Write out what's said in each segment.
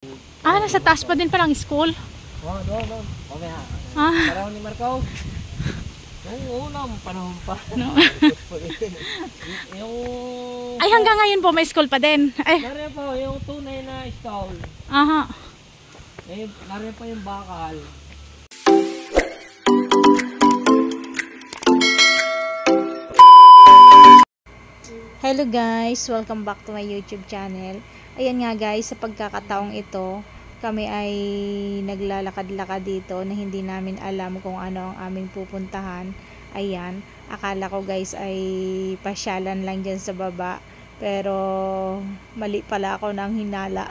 Nasa taas pa din palang school. Doon. Mamaya. Panahon ni Marco. Noong unang panahon pa. No. Yung... Ay, hanggang ngayon po may school pa din. Ay. Narin po yung tunay na school. Aha. Narin po yung bakal. Hello guys, welcome back to my YouTube channel. Ayan nga guys, sa pagkakataong ito, kami ay naglalakad-lakad dito na hindi namin alam kung ano ang aming pupuntahan. Ayan, akala ko guys ay pasyalan lang dyan sa baba, pero mali pala ako ng hinala.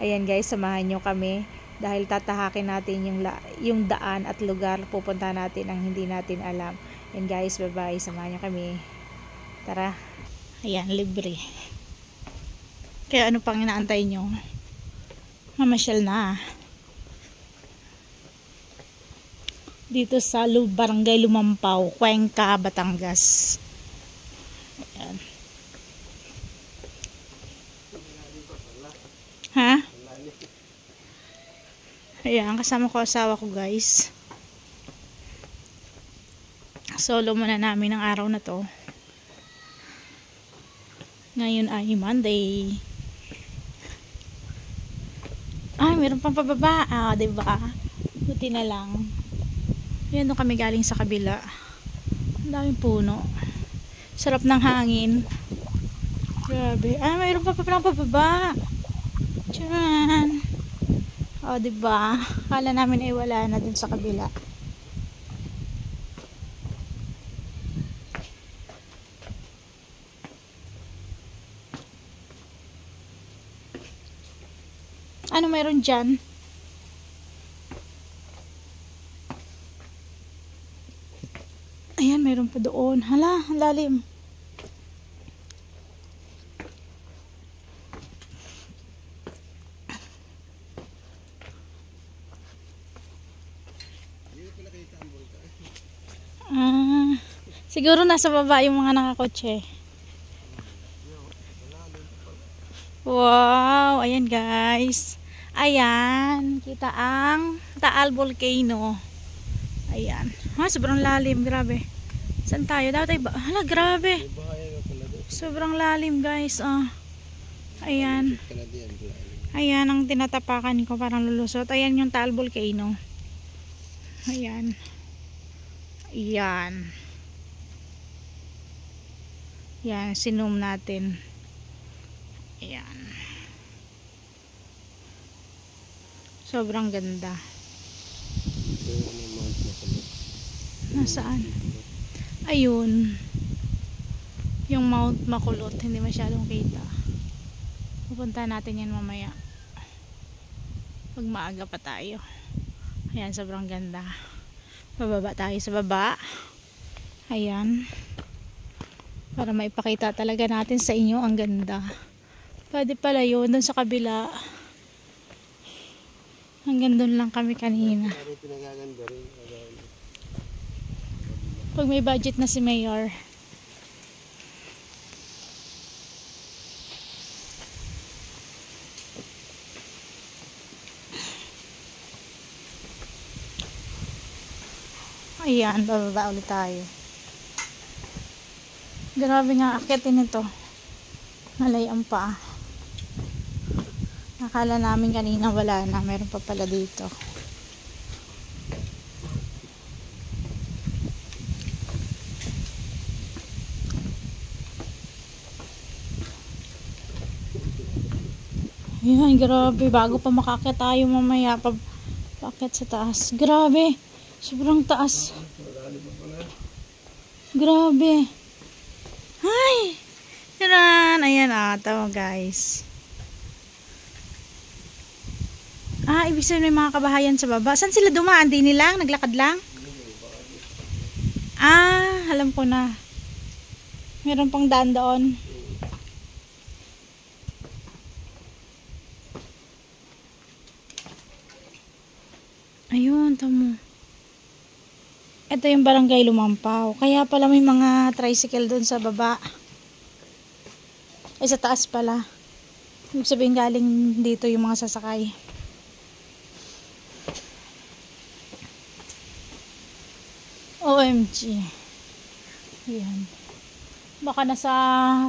Ayan guys, samahan nyo kami dahil tatahakin natin yung daan at lugar pupunta natin ang hindi natin alam. Ayan guys, bye bye, samahan nyo kami. Tara. Ayan, libre. Kaya ano pang inaantay nyo? Mamasyal na. Dito sa Barangay Lumampaw, Cuenca, Batangas. Ayan. Ha? Ayan, kasama ko asawa ko guys. Solo muna namin ang araw na to. Ngayon ay Monday. Meron pang pababa. Diba? Buti na lang. Yan doon kami galing sa kabila. Ang daming puno. Sarap ng hangin. Grabe. Mayroon pa pababa. Tiyan. Diba? Kala namin ay wala na dun sa kabila. Ano mayroon dyan? Ayan, mayroon pa doon. Hala, ang lalim. Siguro nasa baba yung mga nakakotse. Wow, ayan guys. Ayan, kita ang Taal Volcano. Ayan. Sobrang lalim, grabe. Saan tayo? Dapat tayo ba? Hala, grabe. Sobrang lalim, guys. Ayan. Ayan ang tinatapakan ko, parang lulusot. Ayan yung Taal Volcano. Ayan. Ayan. Ayan, sinum natin. Ayan. Sobrang ganda. Nasaan? Ayun. Yung Mount Makulot. Hindi masyadong kita. Pupunta natin yan mamaya. Pag maaga pa tayo. Ayan, sobrang ganda. Bababa tayo sa baba. Ayan. Para maipakita talaga natin sa inyo ang ganda. Pwede pala yun. Doon sa kabila. Hanggang doon lang kami kanina. Pag may budget na si Mayor. Ayan, bababa ulit tayo. Grabe nga akitin ito. Nalayan pa. Akala namin kanina wala na. Meron pa pala dito. Ayan, grabe. Bago pa makakit tayo mamaya. Pakit sa taas. Grabe. Sobrang taas. Grabe. Ay! Tiran! Ayan tawa guys. Ibig sabihin may mga kabahayan sa baba. Saan sila dumaan? Di nilang? Naglakad lang? Alam ko na. Meron pang daan doon. Ayun, tamo. Ito yung Barangay Lumampaw. Kaya pala may mga tricycle doon sa baba. Ay, sa taas pala. Ibig sabihin galing dito yung mga sasakay. OMG. Ayan. Baka nasa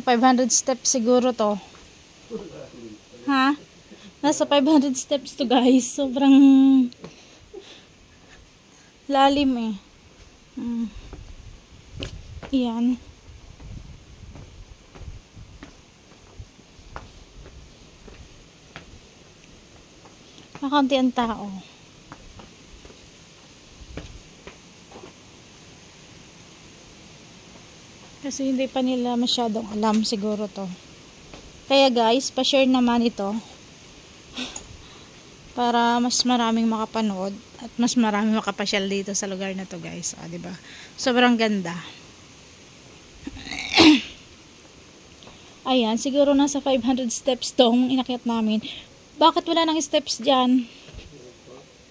500 steps siguro to. Ha? Nasa 500 steps to guys. Sobrang lalim eh. Ayan. Makaunti ang tao. Kasi hindi pa nila masyadong alam siguro to. Kaya guys, pa-share naman ito. Para mas maraming makapanood at mas maraming makapasyal dito sa lugar na to guys. O, diba? Sobrang ganda. Ayan, siguro nasa 500 steps tong inakyat namin. Bakit wala nang steps dyan?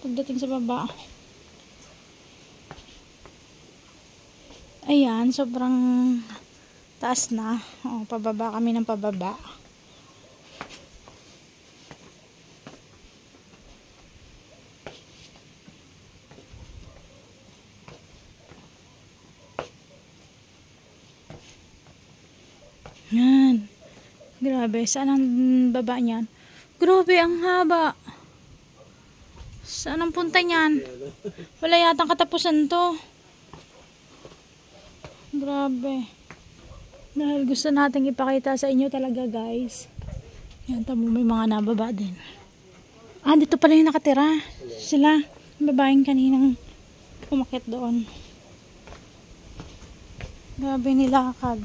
Pagdating sa baba. Ayan, sobrang taas na. O, pababa kami ng pababa. Yan. Grabe, saan ang baba niyan? Grabe, ang haba. Saan ang punta niyan? Wala yatang katapusan to. Grabe. Dahil gusto nating ipakita sa inyo talaga guys. Yan, tamo may mga nababa din. Ah, dito pala yung nakatira. Sila, yung babaeng kaninang umakyat doon. Grabe nilakad.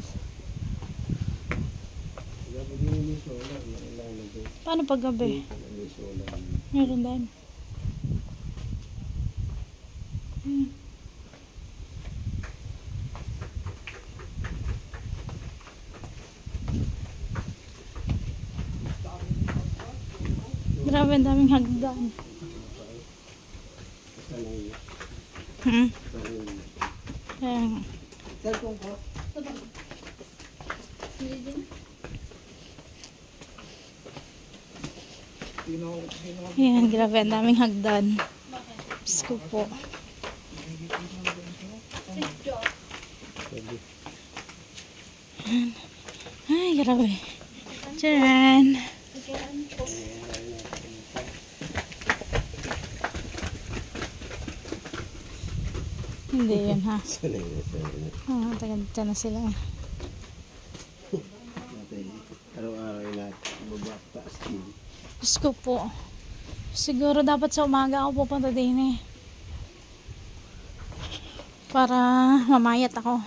Paano pag gabi? Meron din. Grabe, ang daming hagdan. Ayan. Ayan, grabe, ang daming hagdan. Diyos ko po. Ay, grabe. Tcharan! Hindi yan ha. Ah, taga na sila. Araw-araw na babaktaas din. Diyos ko po. Siguro dapat sa umaga ako pupunta din eh. Para mamayat ako.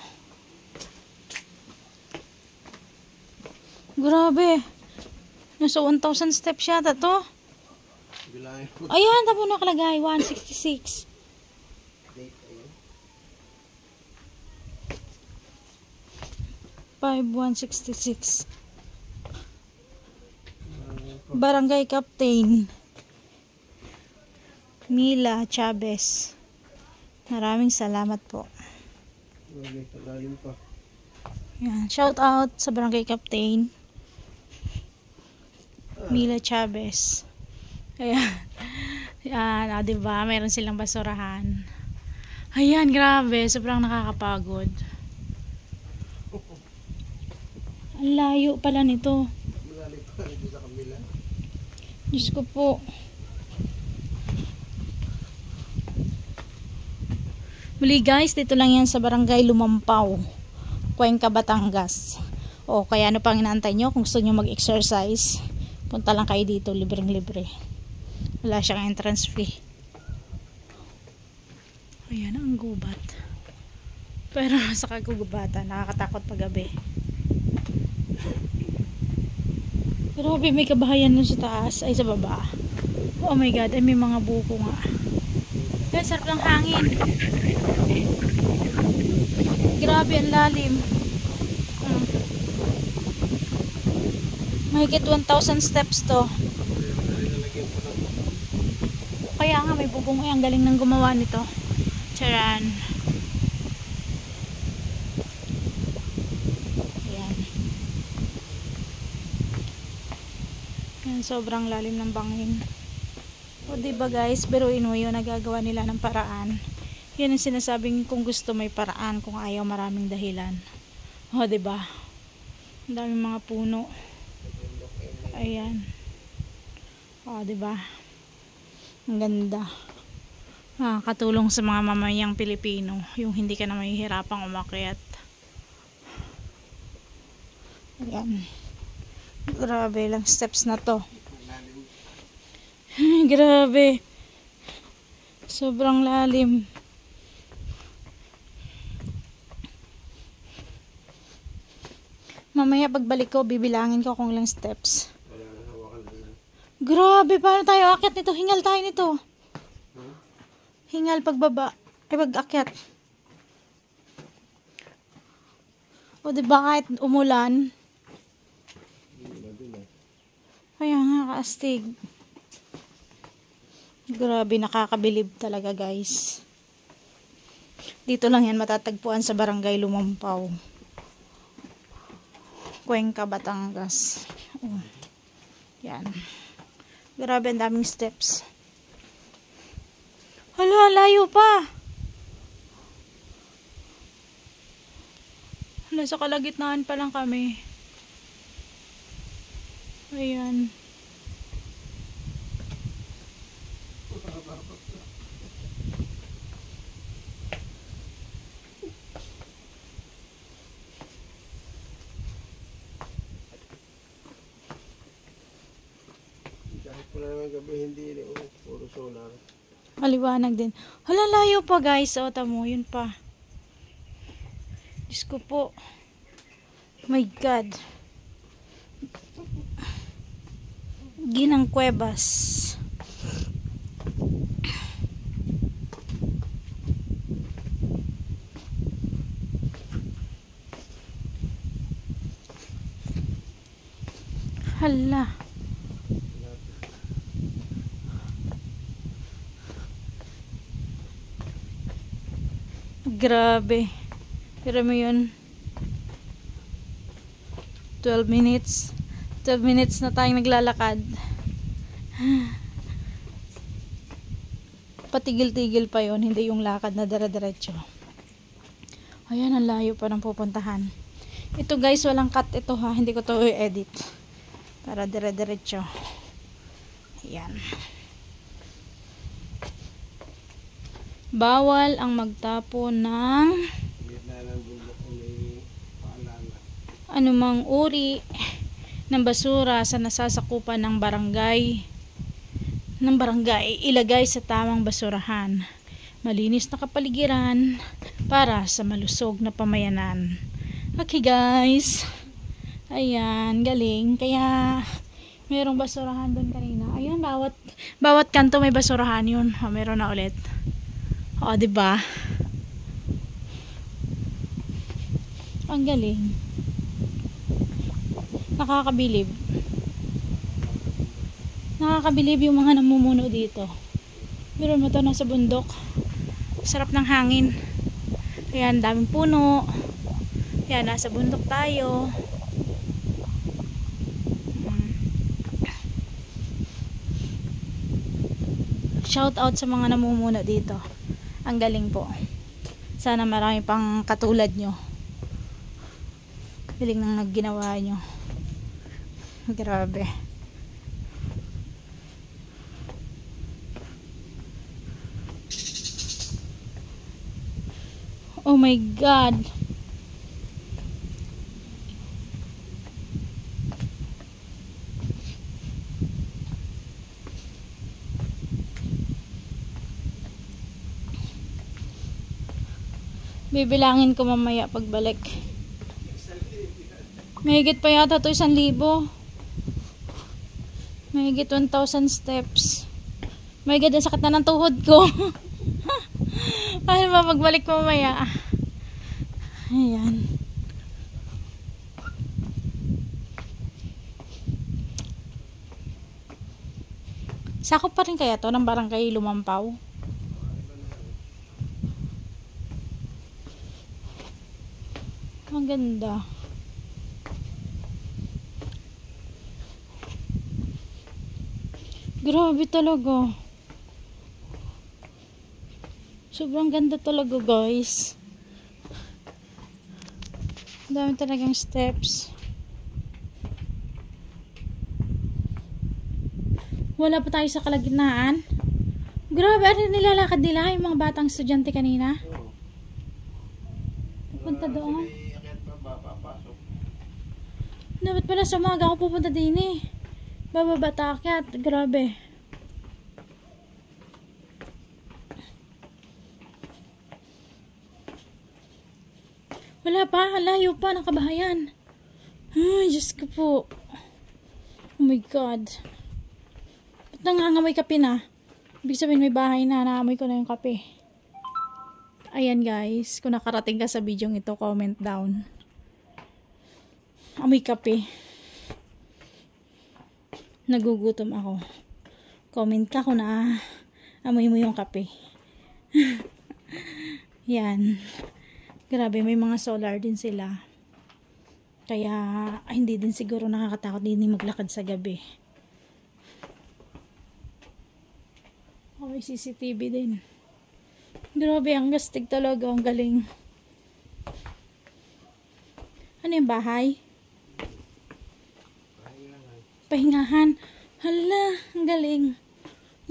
Grabe. Nasa 1,000 steps yata to. Ayan, tabo nakalagay. 166. 166. Barangay Captain Mila Chavez. Maraming salamat po. Yan, shout out sa Barangay Captain Mila Chavez. Ayan. Yan, diba? Meron silang basurahan. Ayan, grabe. Sobrang nakakapagod. Ang layo pala nito. Diyos ko po. Muli guys, dito lang yan sa Barangay Lumampaw, Cuenca, Batangas. O kaya ano pang inaantay nyo? Kung gusto nyo mag-exercise, punta lang kayo dito, libreng-libre. Wala siyang entrance fee. Ayan ang gubat. Pero sa kagubatan, nakakatakot pag gabi. Grabe, may kabahayan nun sa taas, ay sa baba. Oh my god, ay may mga buko nga. Ay, sarap ng hangin. Grabe, ang lalim. Mahigit 1,000 steps to. Kaya nga may bubong. Ay, ang galing ng gumawa nito. Charan. Ayan. sobrang lalim ng bangin. O diba guys, biruin mo yun, nagagawa nila ng paraan. Yan ang sinasabing kung gusto may paraan, kung ayaw maraming dahilan. O diba, ang daming mga puno. Ayan. O diba, ang ganda. Katulong sa mga mamayang Pilipino, yung hindi ka na mahihirapang umakyat. Ayan. Grabe lang steps na to. Grabe. Sobrang lalim. Mamaya pagbalik ko, bibilangin ko kung ilang steps. Grabe, paano tayo akyat nito? Hingal tayo nito. Hingal pagbaba. Ay, pag-akyat. O diba kahit umulan, kaya nga kaastig. Grabe, nakakabilib talaga guys. Dito lang yan matatagpuan sa Barangay Lumampaw, Cuenca, Batangas. Yan. Grabe, ang daming steps. Hala, layo pa. Hala, sa kalagitnaan pa lang kami. Ayan. Kahit pala naman gabi, hindi puro solar. Maliwanag din. Hala, layo pa guys. O, tamo, yun pa. Diyos ko po. My God. Ginang Cuevas. Hala. Grabe. Pero mo yun. 12 minutes. 12 minutes na tayong naglalakad. Patigil-tigil pa yon, hindi yung lakad na dire-diretso. Ayan, ang layo pa ng pupuntahan. Ito guys, walang cut ito ha. Hindi ko to i-edit. Para dire-diretso. Ayan. Bawal ang magtapon ng anumang uri ng basura sa nasasakupan ng barangay. Ilagay sa tamang basurahan. Malinis na kapaligiran para sa malusog na pamayanan. Okay guys. Ayan, galing. Kaya merong basurahan doon kanina. Ayan, bawat kanto may basurahan yun. Meron na ulit. O, diba? Ang galing. Nakakabilib. Nakakabilib yung mga namumuno dito. Meron mo to, nasa bundok. Sarap ng hangin. Ayan, daming puno. Ayan, nasa bundok tayo. Shout out sa mga namumuno dito. Ang galing po. Sana marami pang katulad nyo. Galing nang nagginawa nyo. Grabe. Oh my God. Bibilangin ko mamaya pagbalik. Mahigit pa yata ito 1,000. Mahigit 1,000 steps. Mahigit ang sakit na ng tuhod ko. Paano ba pagbalik ko mamaya? Ayan. Sakop pa rin kaya to ng Barangay Lumampaw? Ang ganda. Grabe talaga. Sobrang ganda talaga, guys. Ang dami talagang steps. Wala pa tayo sa kalagitnaan. Grabe, ano nilalakad nila yung mga batang estudyante kanina? Pupunta doon. Dapat pala sa umaga ako pupunta din eh. Bababa takyat. Grabe. Wala pa. Layo pa ng kabahayan. Ay, Diyos ko po. Oh my God. Ba't nangangamoy kape na? Ibig sabihin may bahay na. Naamoy ko na yung kape. Ayan guys. Kung nakarating ka sa video ito, comment down. Amoy kape. Nagugutom ako. Comment ka kung na amoy mo yung kape. Yan. Grabe, may mga solar din sila. Kaya hindi din siguro nakakatakot din maglakad sa gabi. Oh, may CCTV din. Grabe, ang gastig talaga. Ang galing. Ano yung bahay? Pahingahan. Hala, ang galing.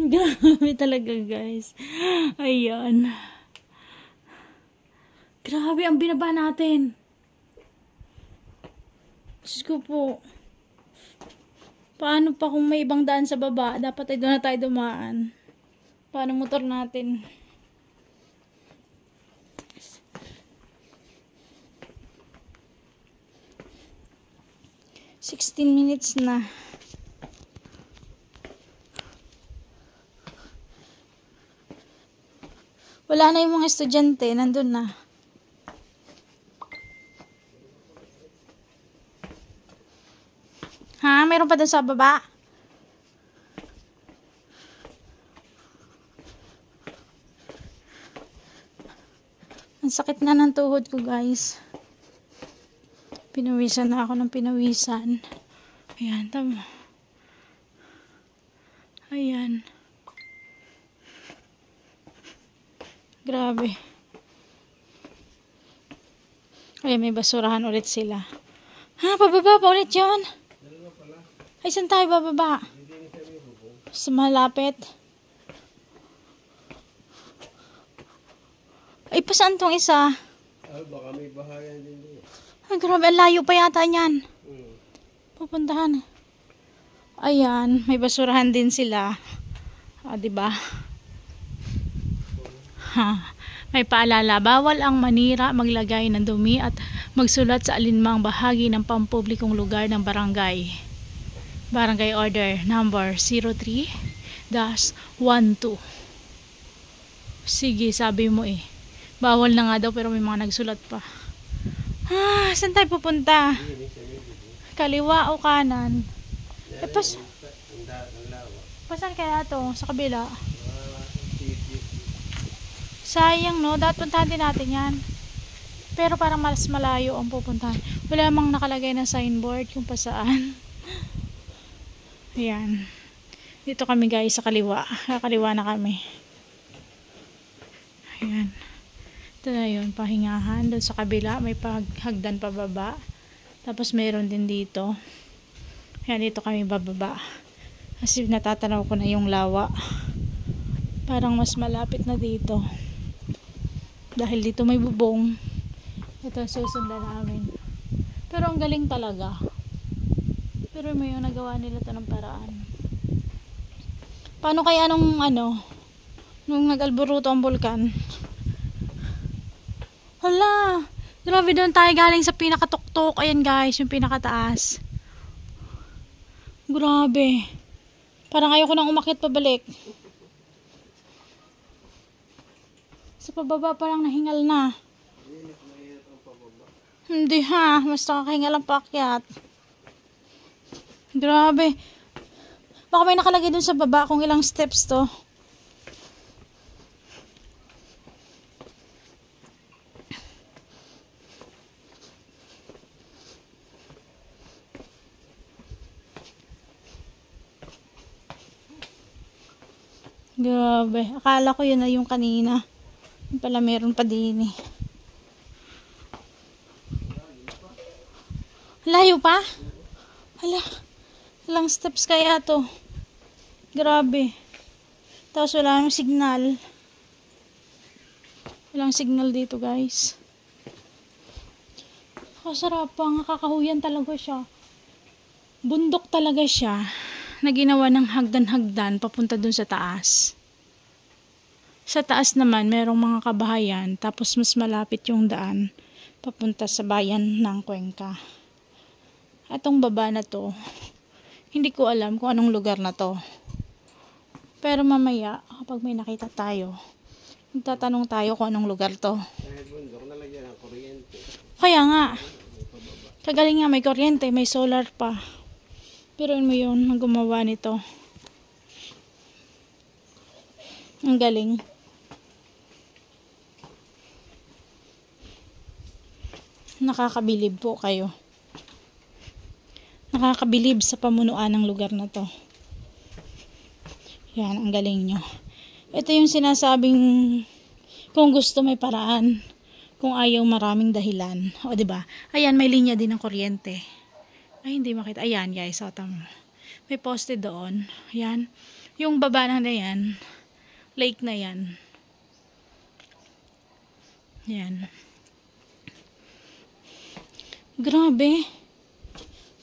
Grabe talaga, guys. Ayan. Grabe, ang binaba natin. Diyos ko po. Paano pa kung may ibang daan sa baba? Dapat ay doon na tayo dumaan. Paano motor natin? $16 minutes na. Wala na yung mga estudyante. Nandun na. Ha? Meron pa doon sa baba? Ang sakit na ng tuhod ko, guys. Pinawisan na ako ng pinawisan. Ayan, tama. Ayan. Grabe. Ayan, may basurahan ulit sila. Ha? Pababa pa ulit yun? Ay, saan tayo bababa? Sa malapit. Ay, pa saan tong isa? Baka may bahayan din dito. Ay, grabe. Ang layo pa yata niyan. Pupuntahan. Ayan. May basurahan din sila. Diba? Ha. May paalala. Bawal ang manira, maglagay ng dumi at magsulat sa alinmang bahagi ng pampublikong lugar ng barangay. Barangay Order number 03-12. Sige, sabi mo eh. Bawal na nga daw pero may mga nagsulat pa. Saan tayo pupunta? Kaliwa o kanan? Pasan kaya to? Sa kabila? Sayang no? Dapat puntahan din natin yan. Pero parang mas malayo ang pupuntahan. Wala namang nakalagay na signboard kung pa saan. Ayan. Dito kami guys sa kaliwa. Kaliwa na kami. Ayan. Ito na yun, pahingahan. Doon sa kabila, may paghagdan pababa. Tapos mayroon din dito. Ayan, dito kami bababa. Kasi natatanaw ko na yung lawa. Parang mas malapit na dito. Dahil dito may bubong. Ito susundan namin. Pero ang galing talaga. Pero may yung nagawa nila ito ng paraan. Paano kaya nung nag-alboruto ang bulkan? Hala, grabe, doon tayo galing sa pinakatuktok. Ayan guys, yung pinakataas. Grabe. Parang ayoko nang umakyat pabalik. Sa pababa parang nahingal na. Hindi ha, mas nakakahingal ang paakyat. Grabe. Baka may nakalagay dun sa baba kung ilang steps to. Grabe. Akala ko yun na yung kanina. Yung pala meron pa din eh. Layo pa? Hala. Ilang steps kaya to? Grabe. Tapos wala nang signal. Walang signal dito guys. Kasarap pa. Nakakahuyan talaga siya. Bundok talaga siya. Na ginawa ng hagdan-hagdan papunta dun sa taas. Sa taas naman merong mga kabahayan. Tapos mas malapit yung daan papunta sa bayan ng Cuenca. Atong baba na to, hindi ko alam kung anong lugar na to. Pero mamaya, kapag may nakita tayo, magtatanong tayo kung anong lugar to. Kaya nga, kagaling nga may kuryente, may solar pa. Pero mo yun, ang gumawa nito. Ang galing. Nakakabilib po kayo. Nakakabilib sa pamunuan ng lugar na to. Yan, ang galing nyo. Ito yung sinasabing kung gusto may paraan, kung ayaw maraming dahilan. O diba? Ayan, may linya din ng kuryente. Ay, hindi makita. Ayan guys, o tama. May poste doon. Ayan. Yung baba na yan, lake na yan. Yan. Grabe.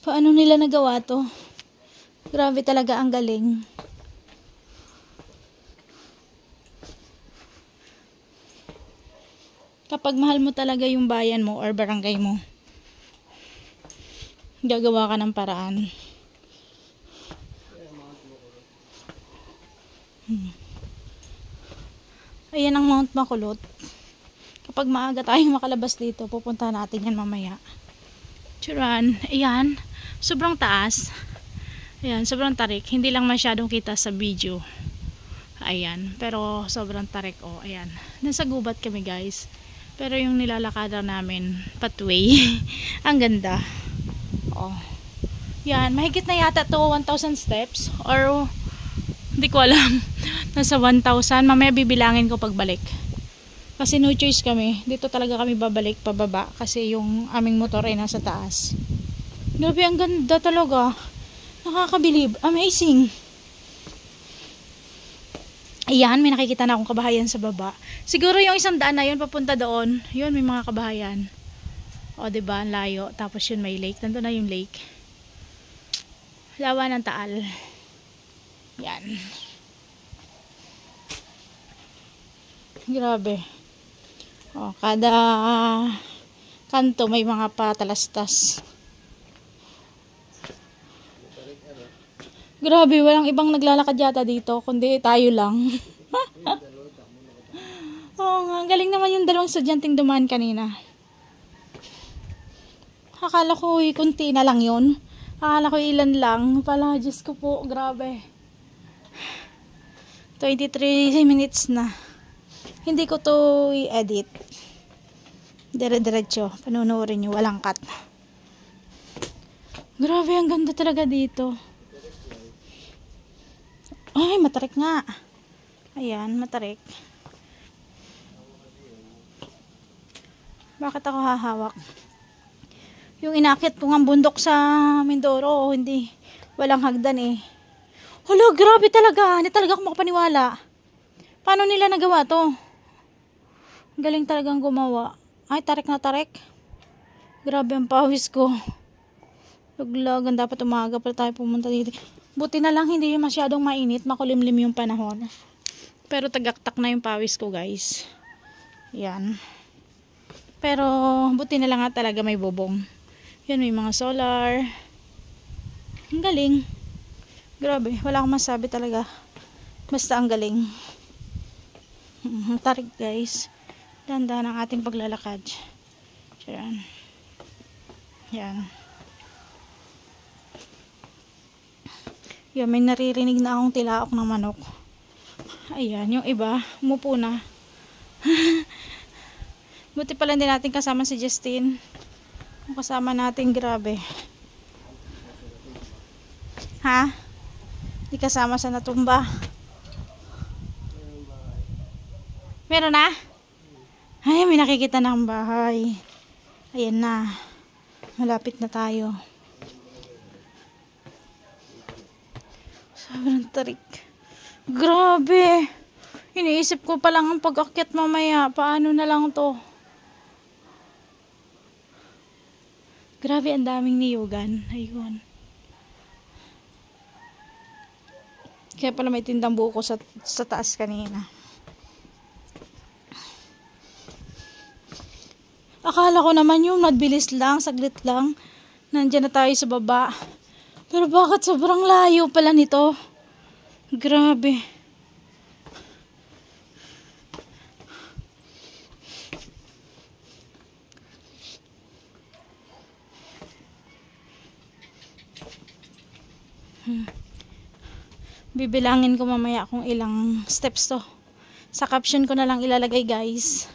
Paano nila nagawa to? Grabe talaga, ang galing. Kapag mahal mo talaga yung bayan mo or barangay mo, gagawa ka ng paraan. Ayan ang Mount Makulot. Kapag maaga tayong makalabas dito, pupunta natin yan mamaya. Churan. Ayan. Sobrang taas. Ayan, sobrang tarik. Hindi lang masyadong kita sa video. Ayan, pero sobrang tarik. Oh, ayan. Nasa gubat kami guys. Pero yung nilalakada namin, pathway. Ang ganda. Oh. Yan, mahigit na yata to 1,000 steps. Or, hindi ko alam. Nasa 1,000. Mamaya bibilangin ko pagbalik. Kasi no choice kami. Dito talaga kami babalik pababa. Kasi yung aming motor ay nasa taas. Grabe, ang ganda talaga. Nakakabilib. Amazing. Ayan, may nakikita na akong kabahayan sa baba. Siguro yung 100 na yun, papunta doon. Yun, may mga kabahayan. O, diba? Ang layo. Tapos yun, may lake. Nandun na yung lake. Lawa ng Taal. Yan. Grabe. O, kada kanto may mga patalastas. Grabe, walang ibang naglalakad yata dito, kundi tayo lang. Oo nga, galing naman yung dalawang estudyanteng dumaan kanina. Akala ko kunti na lang yun. Akala ko ilan lang. Pala, Diyos ko po, grabe. 23 minutes na. Hindi ko to i-edit. Dire-diretso. Panunuorin nyo, walang cut. Grabe, ang ganda talaga dito. Ay, matarik nga. Ayan, matarik. Bakit ako hahawak? Yung inakit ko ng bundok sa Mindoro, hindi. Walang hagdan eh. Hala, grabe talaga. Hindi talaga ako makapaniwala. Paano nila nagawa to? Galing talagang gumawa. Ay, tarik na tarik. Grabe ang pawis ko. Luglagan, dapat umaga pa tayo pumunta dito. Buti na lang hindi masyadong mainit, makulimlim yung panahon. Pero tagaktak na yung pawis ko guys. Yan. Pero buti na lang nga talaga may bubong. Yan, may mga solar. Ang galing. Grabe, wala akong masabi talaga. Basta ang galing. Tarik guys. Dahan-dahan ang ating paglalakad. Yan. Yan. Yan, may naririnig na akong tilaok ng manok. Ayan, yung iba, umupo na. Buti pala hindi natin kasama si Justin. Yung kasama natin, grabe. Ha? Di kasama sa natumba. Meron na? Ay, may nakikita na ang bahay. Ayan na. Malapit na tayo. Sobrang tarik. Grabe. Iniisip ko pa lang ang pag-akyat mamaya. Paano na lang to? Grabe, ang daming niyugan. Ayun. Kaya pala may tindang buko sa taas kanina. Akala ko naman yung nagbilis lang, saglit lang. Nandiyan na tayo sa baba. Pero bakit sobrang layo pala nito? Grabe. Bibilangin ko mamaya kung ilang steps to. Sa caption ko na lang ilalagay, guys,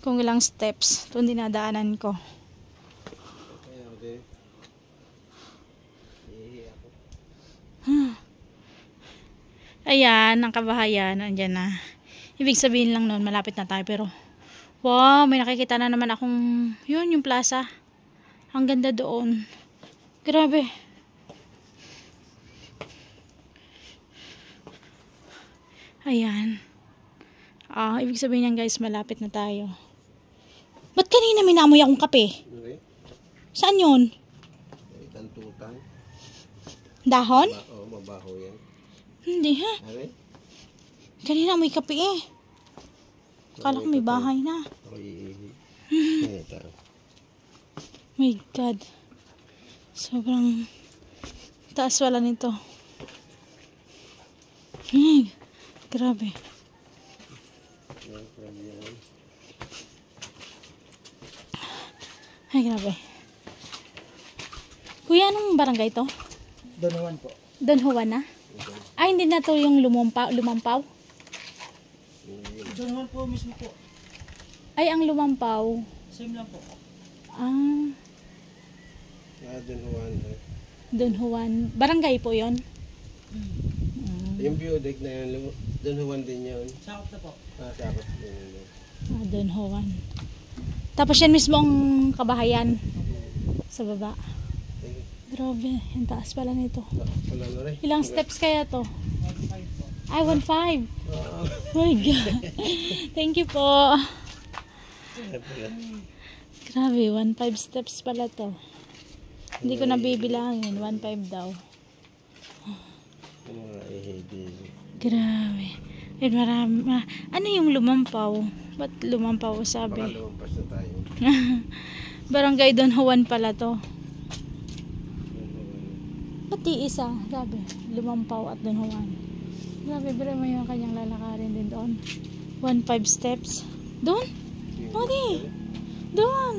kung ilang steps itong dinadaanan ko. Ayan, ang kabahayan, andyan na. Ibig sabihin lang noon, malapit na tayo. Pero, wow, may nakikita na naman akong, yun, yung plaza. Ang ganda doon. Grabe. Ayan. Ibig sabihin yan, guys, malapit na tayo. Ba't kanina minamoy akong kape? Okay. Saan yun? Tantutan. Dahon? Oo, mabaho yan. Hindi ha. Okay. Kanina may kape eh. Akala ko may bahay na. My God. Sobrang taas wala nito. Grabe. Ay, grabe. Kuya, anong barangay to? Don Juan po. Don Juan na? Ay, hindi na to yung lumampaw? Don Juan po mismo po. Ay, ang lumampaw. Same lang po. Don Juan. Don Juan. Barangay po yon. Yung Biodeg na yun, Don Juan din yun. Sakop na po. Sakop din yun. Don Juan. Tapos yan mismo ang kabahayan sa baba. Grabe, yung taas pala nito. Wala na rin. Ilang steps kaya to? 1.5 po. Ay, 1.5. My God. Thank you po. Grabe, 1.5 steps pala to. Hindi ko nabibilangin. 1.5 daw. Grabe. Ay, marami. Ano yung lumampaw? Ba't lumampaw sabi? Baka lumampas na tayo. Barangay Don Juan pala to. Pati isa, grabe, lumampaw at Don Juan. Grabe, pero may yung kanyang lalakarin din doon. 1.5 steps. Doon? Pwede. Doon.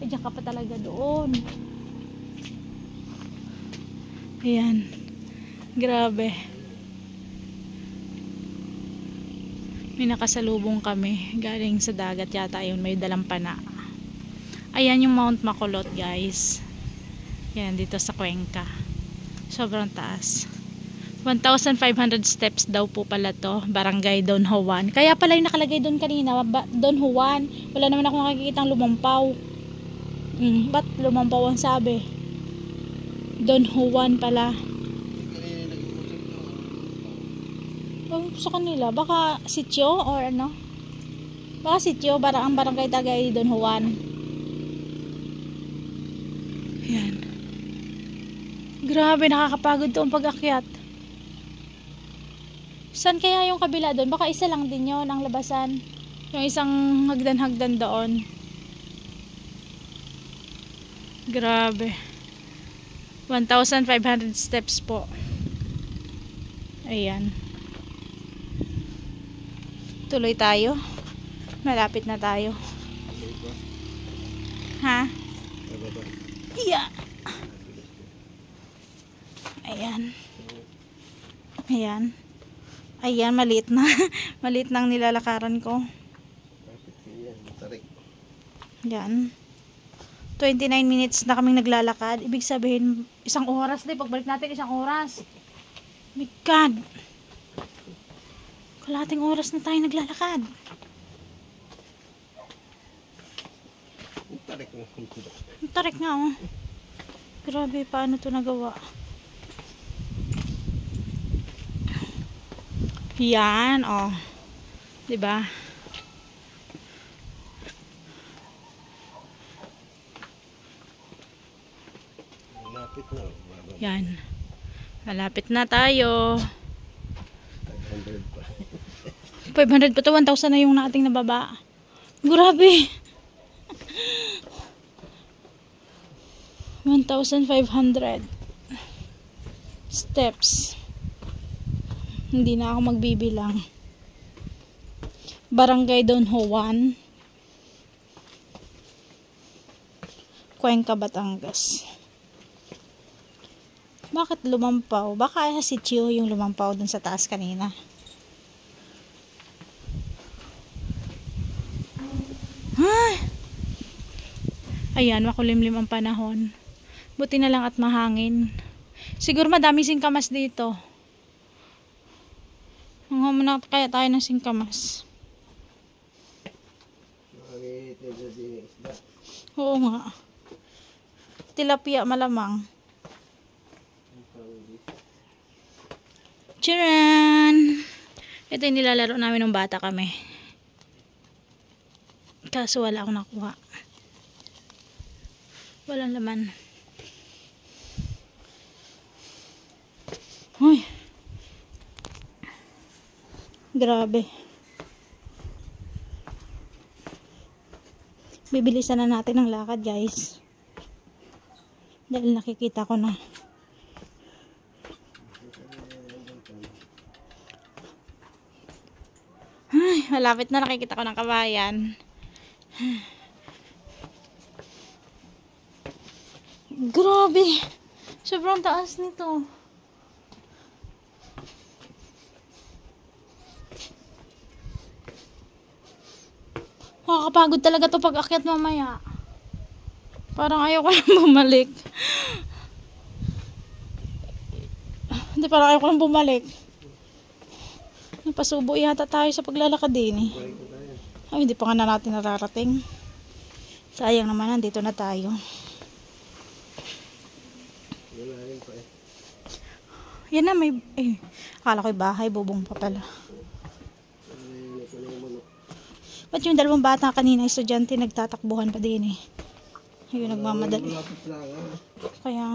Eh, diyan ka pa talaga doon. Ayan. Grabe. May nakasalubong kami. Galing sa dagat yata yun. May dalang pana. Ayan yung Mount Makulot, guys. Yan, dito sa Cuenca. Sobrang taas. 1,500 steps daw po pala to. Barangay Don Juan. Kaya pala yung nakalagay doon kanina. Don Juan. Wala naman ako nakikitang lumampaw. Ba't lumampaw ang sabi? Don Juan pala. Sa kanila. Baka sityo or ano? Baka sityo. Ang barangay tagay Don Juan. Yan. Grabe, nakakapagod to ang pag-akyat. Saan kaya yung kabila doon? Baka isa lang din yun ang labasan. Yung isang hagdan-hagdan doon. Grabe. 1,500 steps po. Ayan. Tuloy tayo. Malapit na tayo. Ha? Yeah. Ayan. Ayan. Ayan, maliit na. Maliit na ang nilalakaran ko. Ayan. 29 minutes na kaming naglalakad. Ibig sabihin, isang oras din. Pagbalik natin, isang oras. My God. Kalahating oras na tayo naglalakad. Ang tarik na. Ang tarik nga oh. Grabe, paano to nagawa? Yan, oh. 'Di ba? Malapit na. Yan. Malapit na tayo. 500 pa. 500 pa to, 1,000 na yung nating nababa. Grabe. 1,500 steps. Hindi na ako magbibilang. Barangay Don Juan, Cuenca, Batangas. Bakit lumampaw? Baka si Chio yung lumampaw dun sa taas kanina. Ay! Ayan, makulimlim ang panahon. Buti na lang at mahangin. Siguro madami singkamas dito. Nanguha muna kaya tayo ng singkamas. Nakangihit na dyan din yung isda. Oo nga. Tilapia malamang. Charan! Ito yung nilalaro namin nung bata kami. Kaso wala akong nakuha. Walang laman. Uy. Grabe. Bibilisan na natin ang lakad, guys. Dahil nakikita ko na. Ay, malapit na, nakikita ko ng kabayan. Grabe. Sobrang taas nito. Nakakapagod talaga to pag akyat mamaya. Parang ayaw ko lang bumalik. Hindi, parang ayaw ko lang bumalik. Napasubo yata tayo sa paglalakad din eh. Ay, hindi pa nga na natin nararating. Sayang naman, nandito na tayo. Wala rin pa eh. Yan na, may... Eh, akala ko'y bahay, bubong pa pala. Ba't yung dalawang bata kanina, estudyante, nagtatakbuhan pa din eh. Ayun, nagmamadali. Malapit lang ah. Kaya...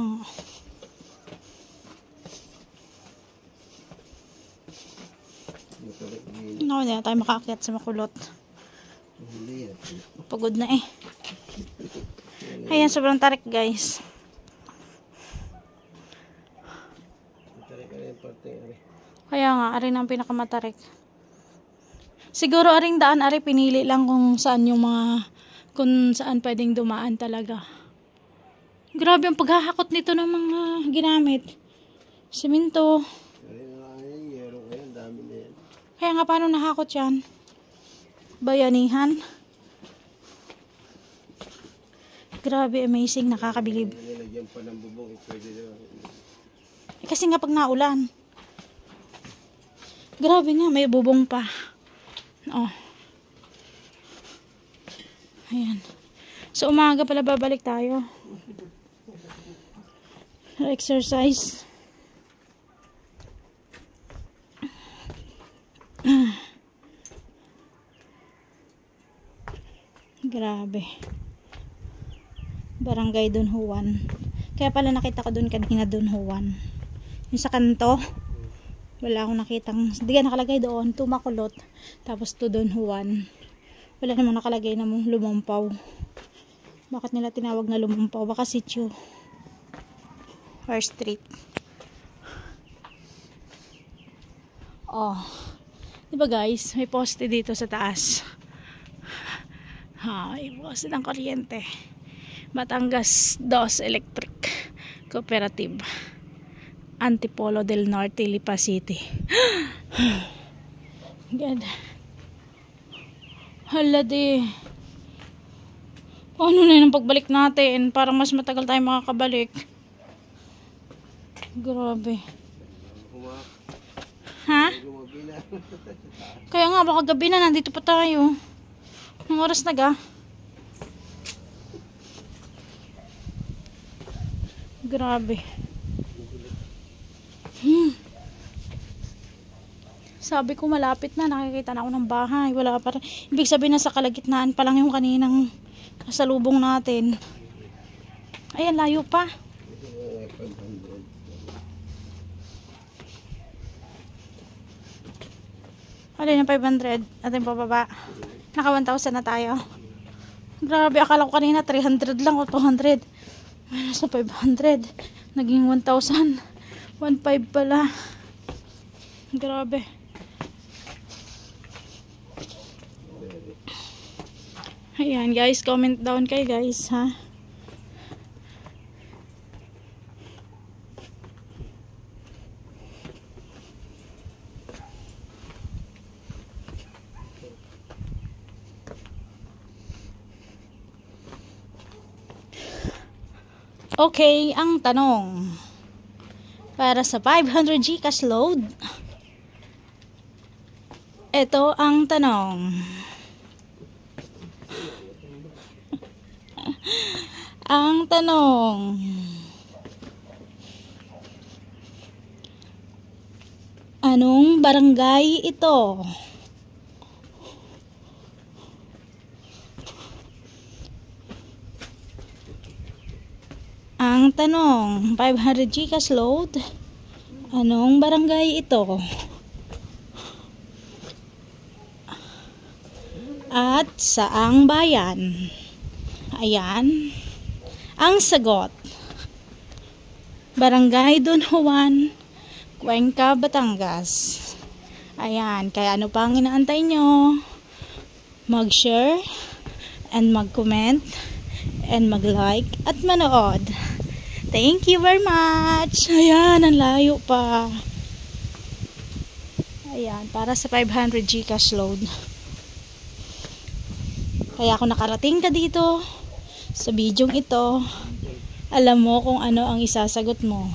Matarik din. Naku, hindi na tayo makaakyat sa makulot. Hindi yan. Pagod na eh. Ayan, sobrang tarik guys. Matarik ka rin parte nga rin. Kaya nga, arin ang pinakamatarik. Siguro aring daan, ari pinili lang kung saan yung mga, kung saan pwedeng dumaan talaga. Grabe ang paghahakot nito ng mga ginamit. Simento. Ayun na lang yan, yero ngayon, dami na yan. Kaya nga, paano nahakot yan? Bayanihan. Grabe, amazing, nakakabilib. Nilagyan pa ng bubong, pwede naman. Eh, kasi nga pag naulan. Grabe nga, may bubong pa. Oh. Ayan. So, umaga pala babalik tayo. Exercise. Grabe. Barangay Don Juan. Kaya pala nakita ko doon kanina Don Juan. Yung sa kanto. Wala akong nakitang, hindi ka nakalagay doon, Tumakulot, tapos to Don Juan. Wala namang nakalagay na lumampaw. Bakit nila tinawag na lumampaw? Baka sitio or street. Oh, diba guys, may poste dito sa taas. May poste ng kuryente. Batangas 2 Electric Cooperative, Antipolo del Norte, Lipa City. God. Hala di. Paano na yun ang pagbalik natin? Parang mas matagal tayo makakabalik. Grabe. Ha? Ha? Gumabi na. Kaya nga, baka gabi na, nandito pa tayo. Anong oras na ga? Grabe. Sabi ko malapit na, nakikita na ako ng bahay. Wala pa rin. Ibig sabihin na sa kalagitnaan pa lang yung kaninang kasalubong natin. Ayan, layo pa. Ano yung 500? Atin pababa. Naka 1,000 na tayo. Grabe, akala ko kanina 300 lang o 200. Nasa 500. Naging 1,000. 1,500 pala. Grabe. Ayan guys, comment down kayo guys ha. Okay, ang tanong. Para sa 500 GCash load. Ito ang tanong. Ang tanong. Anong barangay ito? Ang tanong, 500 GCash load. Anong barangay ito? At saang bayan? Ayan. Ang sagot. Barangay Don Juan, Cuenca, Batangas. Ayan. Kaya ano pang inaantay nyo? Mag-share and mag-comment and mag-like at manood. Thank you very much. Ayan, ang layo pa. Ayan, para sa 500 GCash load. Kaya kung nakarating ka dito sa bidyong ito, alam mo kung ano ang isasagot mo.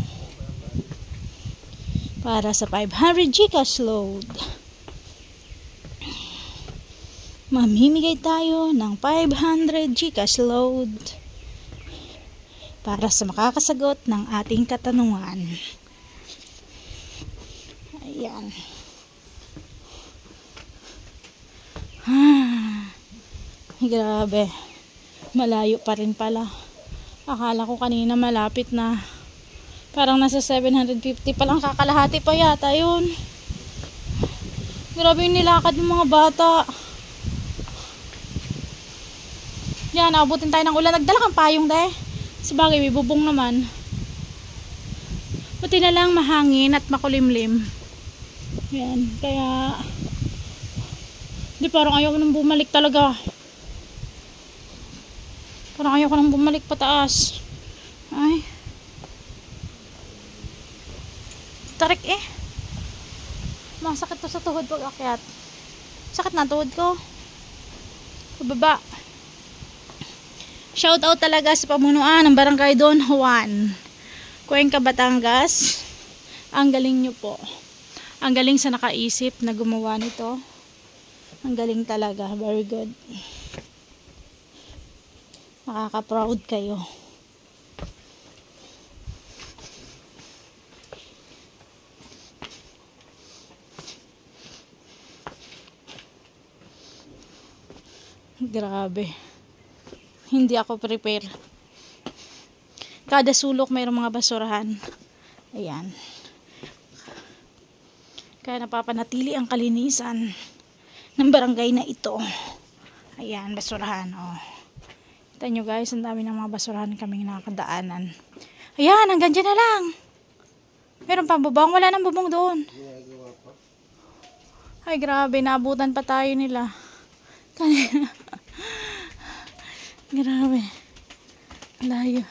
Para sa 500 GCash load. Mamimigay tayo ng 500 GCash load para sa makakasagot ng ating katanungan. Ayan. Grabe. Malayo pa rin pala. Akala ko kanina malapit na. Parang nasa 750 pa lang, kakalahati pa yata yun. Grabe yung nilakad ng mga bata. Yan, abutin tayo ng ulan. Nagdala kang payong deh. Sabagay, may bubong naman. Buti na lang mahangin at makulimlim. Yan, kaya di parang ayaw ko nang bumalik talaga. Parang ayaw ko nang bumalik pataas. Ay. Tarik eh. Masakit to sa tuhod pag akyat. Sakit na tuhod ko. Pababa. Shout out talaga sa pamunuan ng Barangay Don Juan, Cuenca, Batangas. Ang galing nyo po. Ang galing sa nakaisip na gumawa nito. Ang galing talaga. Very good. Nakaka-proud kayo. Grabe. Hindi ako prepare. Kada sulok mayroong mga basurahan. Ayan. Kaya napapanatili ang kalinisan ng barangay na ito. Ayan, basurahan. Oh. Kita nyo guys, ang dami ng mga basurahan kaming nakakadaanan. Ayan, hanggang dyan na lang. Meron pang bubong. Wala nang bubong doon. Ay, grabe. Naabutan pa tayo nila. Kanina. Grabe. Layo.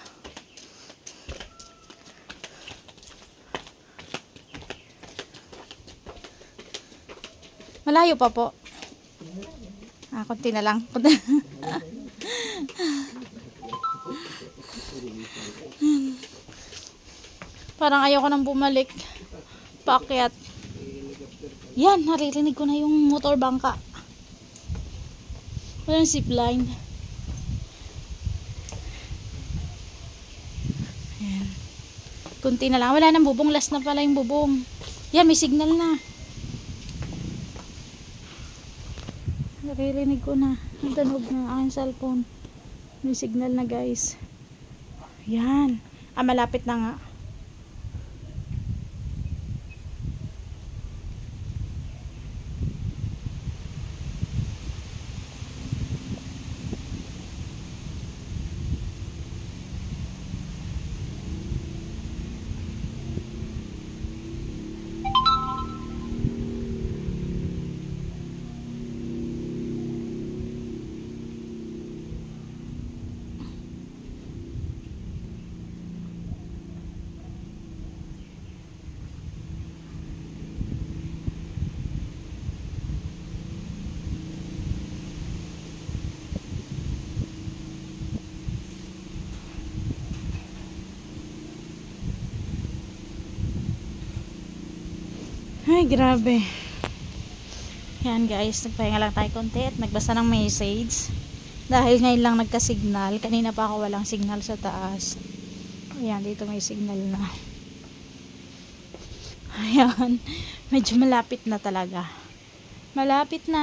Malayo pa po. Konti na lang. Parang ayaw ko nang bumalik. Paakyat. Yan, naririnig ko na yung motor bangka. Walang zipline. Ayan. Kunti na lang. Wala nang bubong. Last na pala yung bubong. Yan, may signal na. Naririnig ko na. Ang tunog ng aking cellphone. May signal na guys. Yan. Malapit na nga. Ay, grabe. Yan guys, nagpahinga lang tayo konti at nagbasa ng message. Dahil ngayon lang nagka-signal. Kanina pa ako walang signal sa taas. Ayan, dito may signal na. Ayan. Medyo malapit na talaga. Malapit na.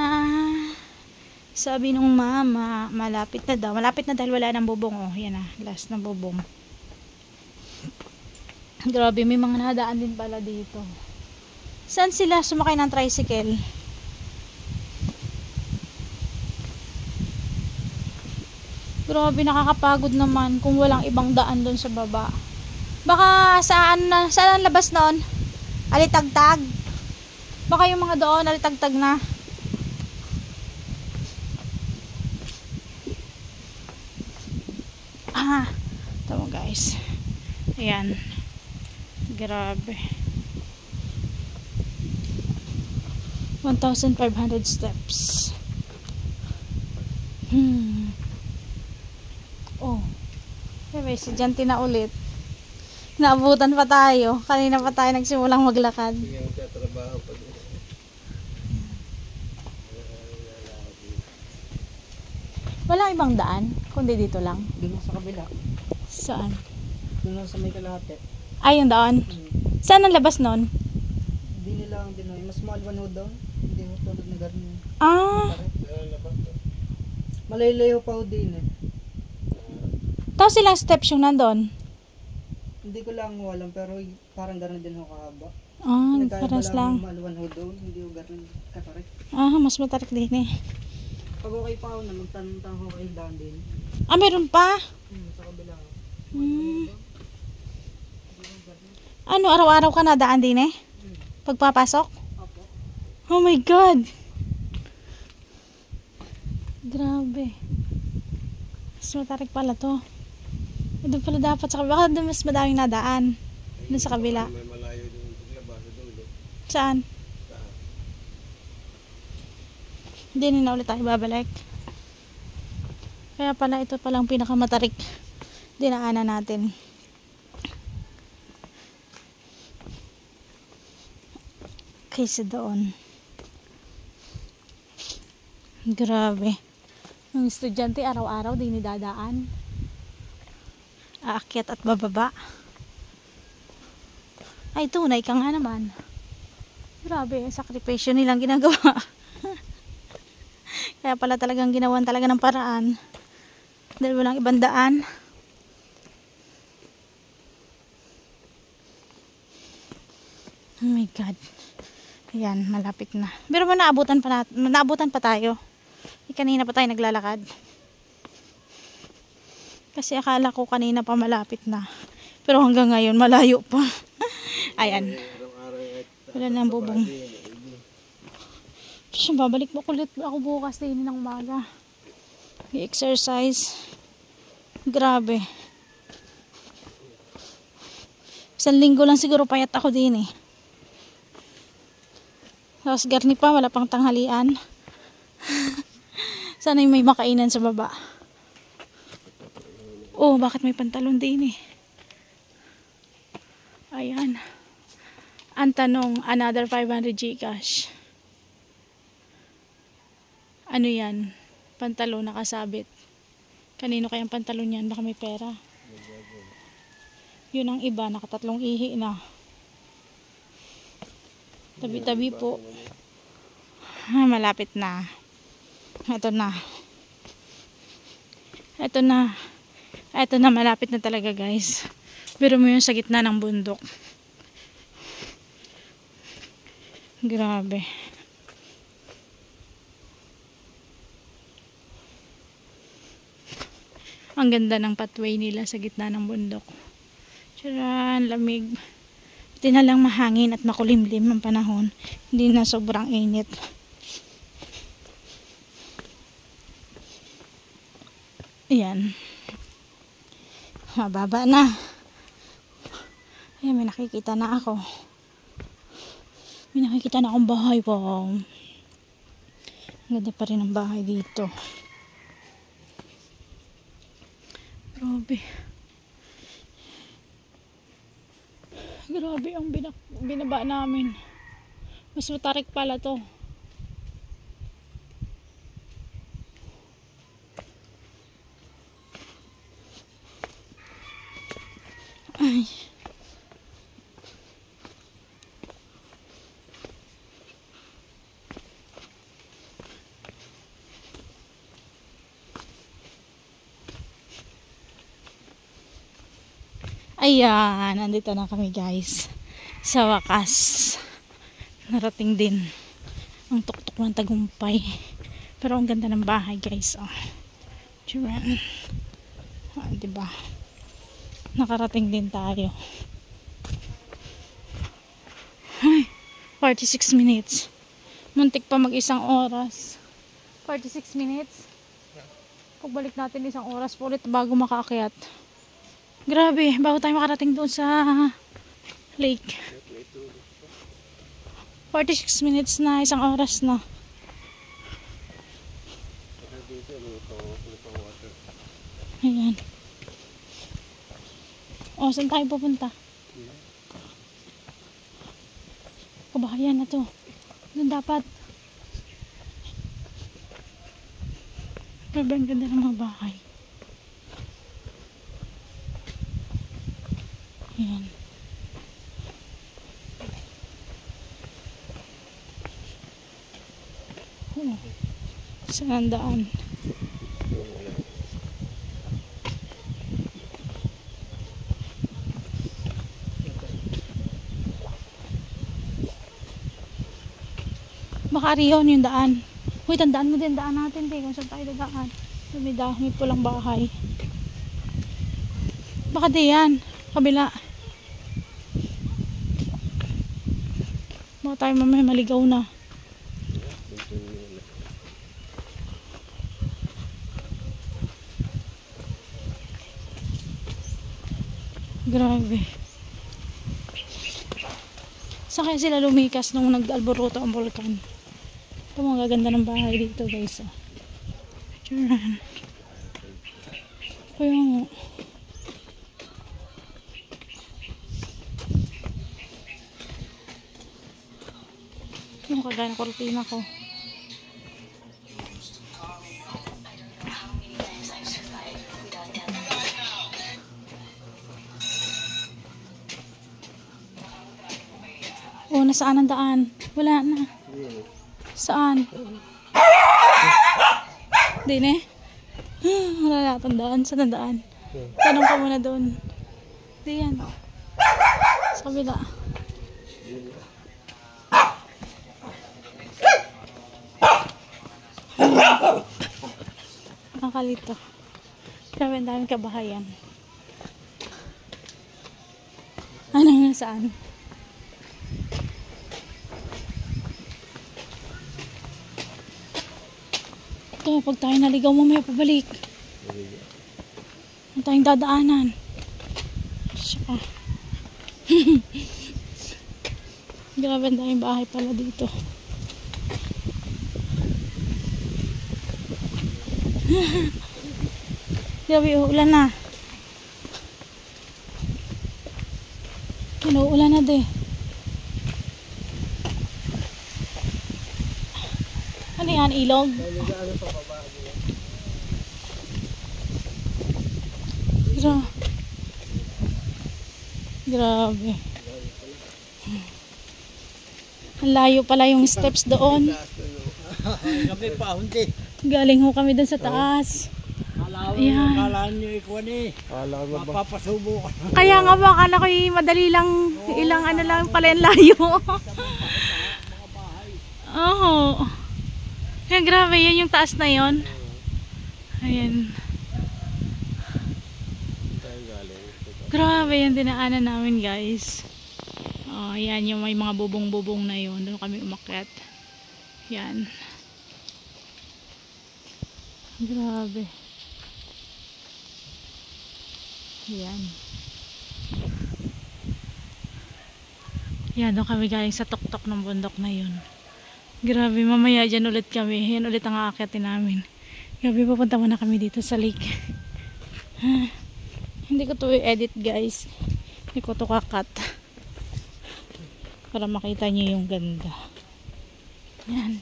Sabi nung mama, malapit na daw. Malapit na dahil wala nang bubong. Oh, yan na. Last na bubong. Grabe, may mga nadaan din pala dito. Saan sila sumakay ng tricycle? Grabe, nakakapagod naman kung walang ibang daan doon sa baba. Baka saan ang labas noon? Alitagtag? Baka yung mga doon alitagtag na. Tama guys. Ayan. Grabe. 1,500 steps. Oh. May estudyante na ulit. Naabutan pa tayo. Kanina pa tayo nagsimulang maglakad. Sige, magtatrabaho pa din. Wala ibang daan, kundi dito lang. Doon sa kabila. Saan? Doon sa may kalahati. Ay, yung daan. Saan ang labas nun? Hindi nila ang dinoy. Mas mahal one ho doon. Hindi ho tulad na ganun. Malaylayo pa ho din eh. Tapos ilang steps yung nandun? Hindi ko lang alam pero parang gano'n din ho kahaba. Paras lang. Mahal one ho doon. Hindi ho gano'n katarik. Mas matarik din eh. Pag okay pa ho na magtanong ho kayo daan din. Meron pa? Sa kabila ho. Ano, araw-araw ka nadaan din eh? Pagpapasok? Opo. Oh my God! Grabe. Mas matarik pala to. Doon pala dapat sa kabila. Baka doon mas madaming nadaan. Doon sa kabila. May malayo din paglabas sa dulo. Saan? Hindi na ulit tayo babalik. Kaya pala ito palang pinakamatarik dinaanan natin. Kaysa doon. Grabe. Ang estudyante araw-araw din nidadaan. Aakyat at bababa. Ay, tunay ka nga naman. Grabe, sakripisyo nilang ginagawa. Kaya pala talagang ginawan talaga ng paraan. Dahil walang ibang daan. Oh my God. Ayan, malapit na. Pero naabutan pa tayo. Kanina pa tayo naglalakad. Kasi akala ko kanina pa malapit na. Pero hanggang ngayon malayo pa. Ayan. Wala nang bubong. Babalik mo kulit ako bukas din ng umaga. I-exercise. Grabe. 1 linggo lang siguro payat ako din eh. Tapos garni pa, wala pang tanghalian. Sana may makainan sa baba. Oh, bakit may pantalon din eh? Ayan. Ang tanong, another 500 Gcash. Ano yan? Pantalon nakasabit. Kanino kayang pantalon yan? Baka may pera. Yun ang iba, nakatatlong ihi na. Tabi-tabi po. Malapit na. Ito na. Ito na. Ito na, malapit na talaga guys. Biro mo yun sa gitna ng bundok. Grabe. Ang ganda ng pathway nila sa gitna ng bundok. Tsaran, lamig. Buti na lang mahangin at makulimlim ang panahon. Hindi na sobrang init. Ayan. Mababa na. Ayan, may nakikita na ako. May nakikita na akong bahay. Wow. Ganda pa rin ang bahay dito. Grabe. Grabe ang binaba namin. Mas matarik pala to. Ay. Ayan, nandito na kami guys. Sa wakas, narating din ang tuktok ng tagumpay. Pero ang ganda ng bahay guys. Oh. Diyan. Diba? Nakarating din tayo. Ay, 46 minutes. Muntik pa mag-isang oras. 46 minutes. Pagbalik natin isang oras po ulit bago makaakyat. Grabe, bago tayo makarating doon sa lake. 46 minutes na, isang oras na. Ayan. O, saan tayo pupunta? Kabahayan na to. Doon dapat. Grabe, ang ganda ng mga bahay. Ayan. Oh. Saan ang daan? Baka riyon yung daan. Uy, tandaan mo din daan natin. Kung saan tayo dadaan. May pulang bahay. Baka di yan. Kabila. Baka tayo mamaya maligaw na. Grabe. Saan kaya sila lumikas nung nag-alboroto ang bulkan? Ito mga ganda ng bahay dito guys. Oh. Tcharan. Kaya nga. Yung kagaya ng kortina ko. Oh, nasaan ang daan? Wala na. Saan? Di na eh. Wala natin daan. Saan ang daan? Tanong ka muna doon. Di yan. Sa kabila. Nakalito. Grabe ang daming kabahayan. Anong nasaan? Ito, pag tayo naligaw mamaya pabalik. Ang tayong dadaanan. Saka. Grabe ang daming bahay pala dito. Grabe, uulan na. Uulan na din. Ano yan, ilog? Grabe. Ang layo pala yung steps doon. Kami pa, hindi. Galing ho kami doon sa taas. Ayan. Kalaan nyo ikaw ni. Mapapasubo ka. Kaya nga ba, akala ko madali lang, ilang ano lang pala yung layo. Oo. Ayan, grabe, yan yung taas na yon. Ayan. Grabe yung dinaanan namin, guys. Oh, ayan yung may mga bubong-bubong na yun. Doon kami umakyat. Yan. Grabe. Yan. Yan, doon kami galing sa tuktok ng bundok na yun. Grabe, mamaya dyan ulit kami. Yan ulit ang aakyatin namin. Grabe, papunta muna kami dito sa lake. Hindi ko to i-edit, guys. Hindi ko to kakat. Para makita niyo yung ganda. Yan.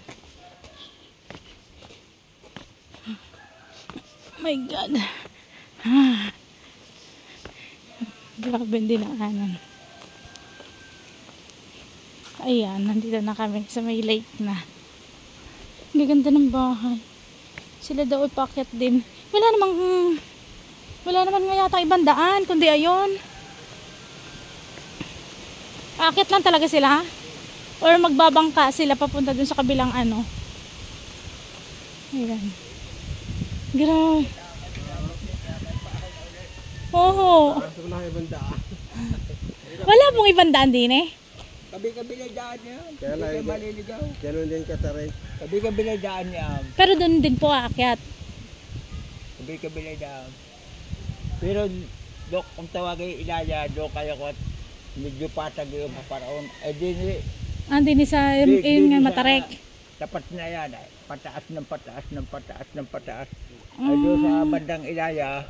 Oh my God. Grabe din dinaanan. Ayan, nandito na kami sa may lake na. Ang ganda ng bahay. Sila daw ipakyat din. Wala naman nga yata ibang daan, kundi ayun. Aakyat lang talaga sila? Or magbabangka sila papunta dun sa kabilang ano? Ayan. Grabe. Oo. Wala pong ibang daan din eh. Kabi-kabi na daan niya. Kaya lang, Maliligaw. ganun din kataray. Kabi-kabi na daan niya. Pero dun din po aakyat. Kabi-kabi na daan. Pero, Dok, kung tawagay ilaya, Dok, kaya ko at medyo patag yung paparaon. Eh, Andin sa yun nga Matarek. Tapat na yan. Pataas ng pataas ng pataas ng pataas. Ay, doon sa bandang ilaya,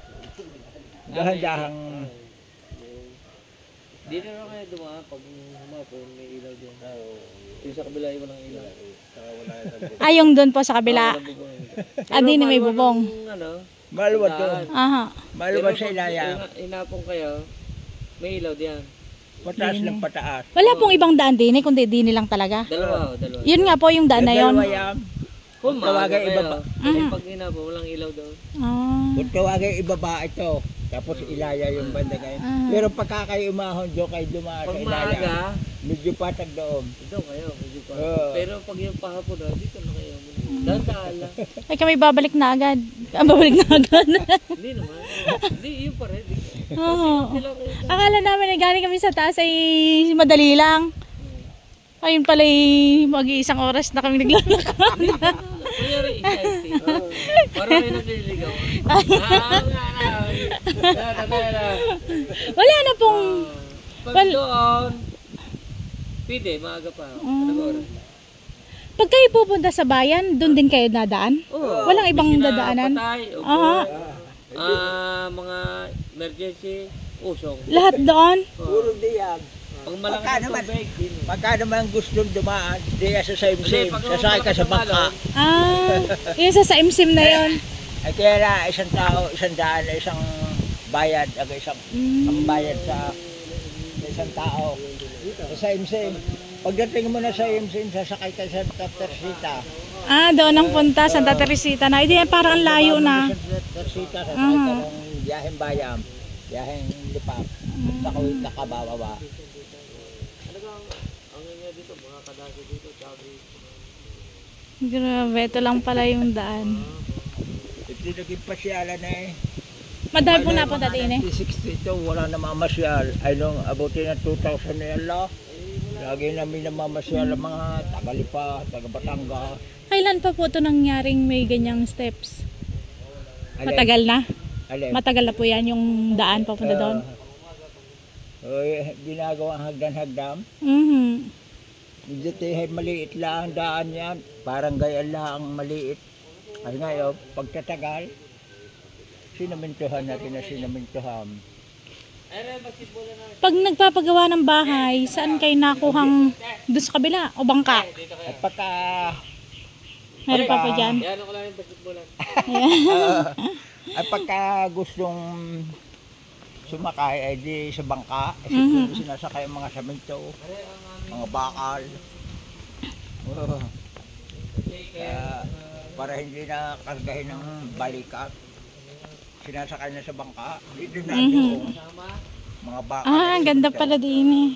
dahan-dahang. Di na lang kayo dumaan pag humapon may ilaw din. Yung sa kabila yung walang ilaw. Yung doon po sa kabila. Di na may bubong. Ano? Maluwag doon. Aha. Maluwag sa ilaya. Inapong kayo, may ilaw diyan. Pataas ng pataas. Wala pong ibang daan din kundi din lang talaga. Dalawa. Yun nga po yung daan na yun. Dalawa yan. Kung maaga Tawagay kayo, pag inapong walang ilaw daw. Kung tawagay ibaba ito, tapos ilaya yung banda kayo. Pero pagka kayo umahon, doon kayo dumaan sa Pag ilaya. maaga, Medyo patag doon. ito kayo. Medyo pa. Oo. Pero pag yung pahapon na, dito na kayo. Dantaan lang. Ay kami babalik na agad. Babalik na agad. Hindi naman. Hindi, yun pa rin. Oo. Akala namin na galing kami sa taas ay madali lang. Ayun pala mag-iisang oras na kami naglalakad. Kunyari, exciting. Parang may nagliligaw. Wala na pong... Pag doon, pwede, maaga pa. Anong oras? Pag kayo pupunta sa bayan, doon din kayo nadaan? Oo. Walang ibang dadaanan? Patay, Aha. mga emergency, usong. Lahat doon? Puro diyan. Pag malaki Pagka ng naman, tubig, din. pagka naman gusto dumaan, diyan sa same-same, Hindi, pag sasakay ka sa bangka. Yun sa imsim na yun. Ay kaya na, isang tao, isang daan, isang bayad, isang ang bayad sa isang tao. Sa same-same. Pagdating mo na sa same-same, sasakay ka sa Teresita. Doon ang punta, Santa Teresita na. Hindi, parang ang layo na. Sa Teresita, sasakay ka ng biyaheng bayam, biyaheng lipak, sa kawit na kabababa. Grabe, ito lang pala yung daan. Ito naging pasyalan na eh. Madami po napunta din eh. 1962, wala na mamasyal. Ay nung abutin ng 2000 na yan la. Lagi namin namamasyal ang mga taga-Lipa, taga-Batangas. Kailan pa po ito nangyaring may ganyang steps? Alin? Matagal na? Alin? Matagal na po yan yung daan papunta doon? Ginagawang hagdan-hagdam. Medyo maliit lang ang daan yan. Parang gayaan lang ang maliit. Ay ngayon, pagtatagal, sinamintuhan natin na sinamintuhan. Pag nagpapagawa ng bahay, saan kayo nakuhang doon sa kabila o bangka? At pagka Meron pa po dyan. Yan ako lang yung basketballan. Ay pagka gustong sumakay, ay di sa bangka, siguro sinasakay ang mga saminto, mga bakal. Oh. Para hindi na kargahin ng balikat, sinasakay na sa bangka, dito na doon. Mga bakal. Ah, ang ganda pala din eh.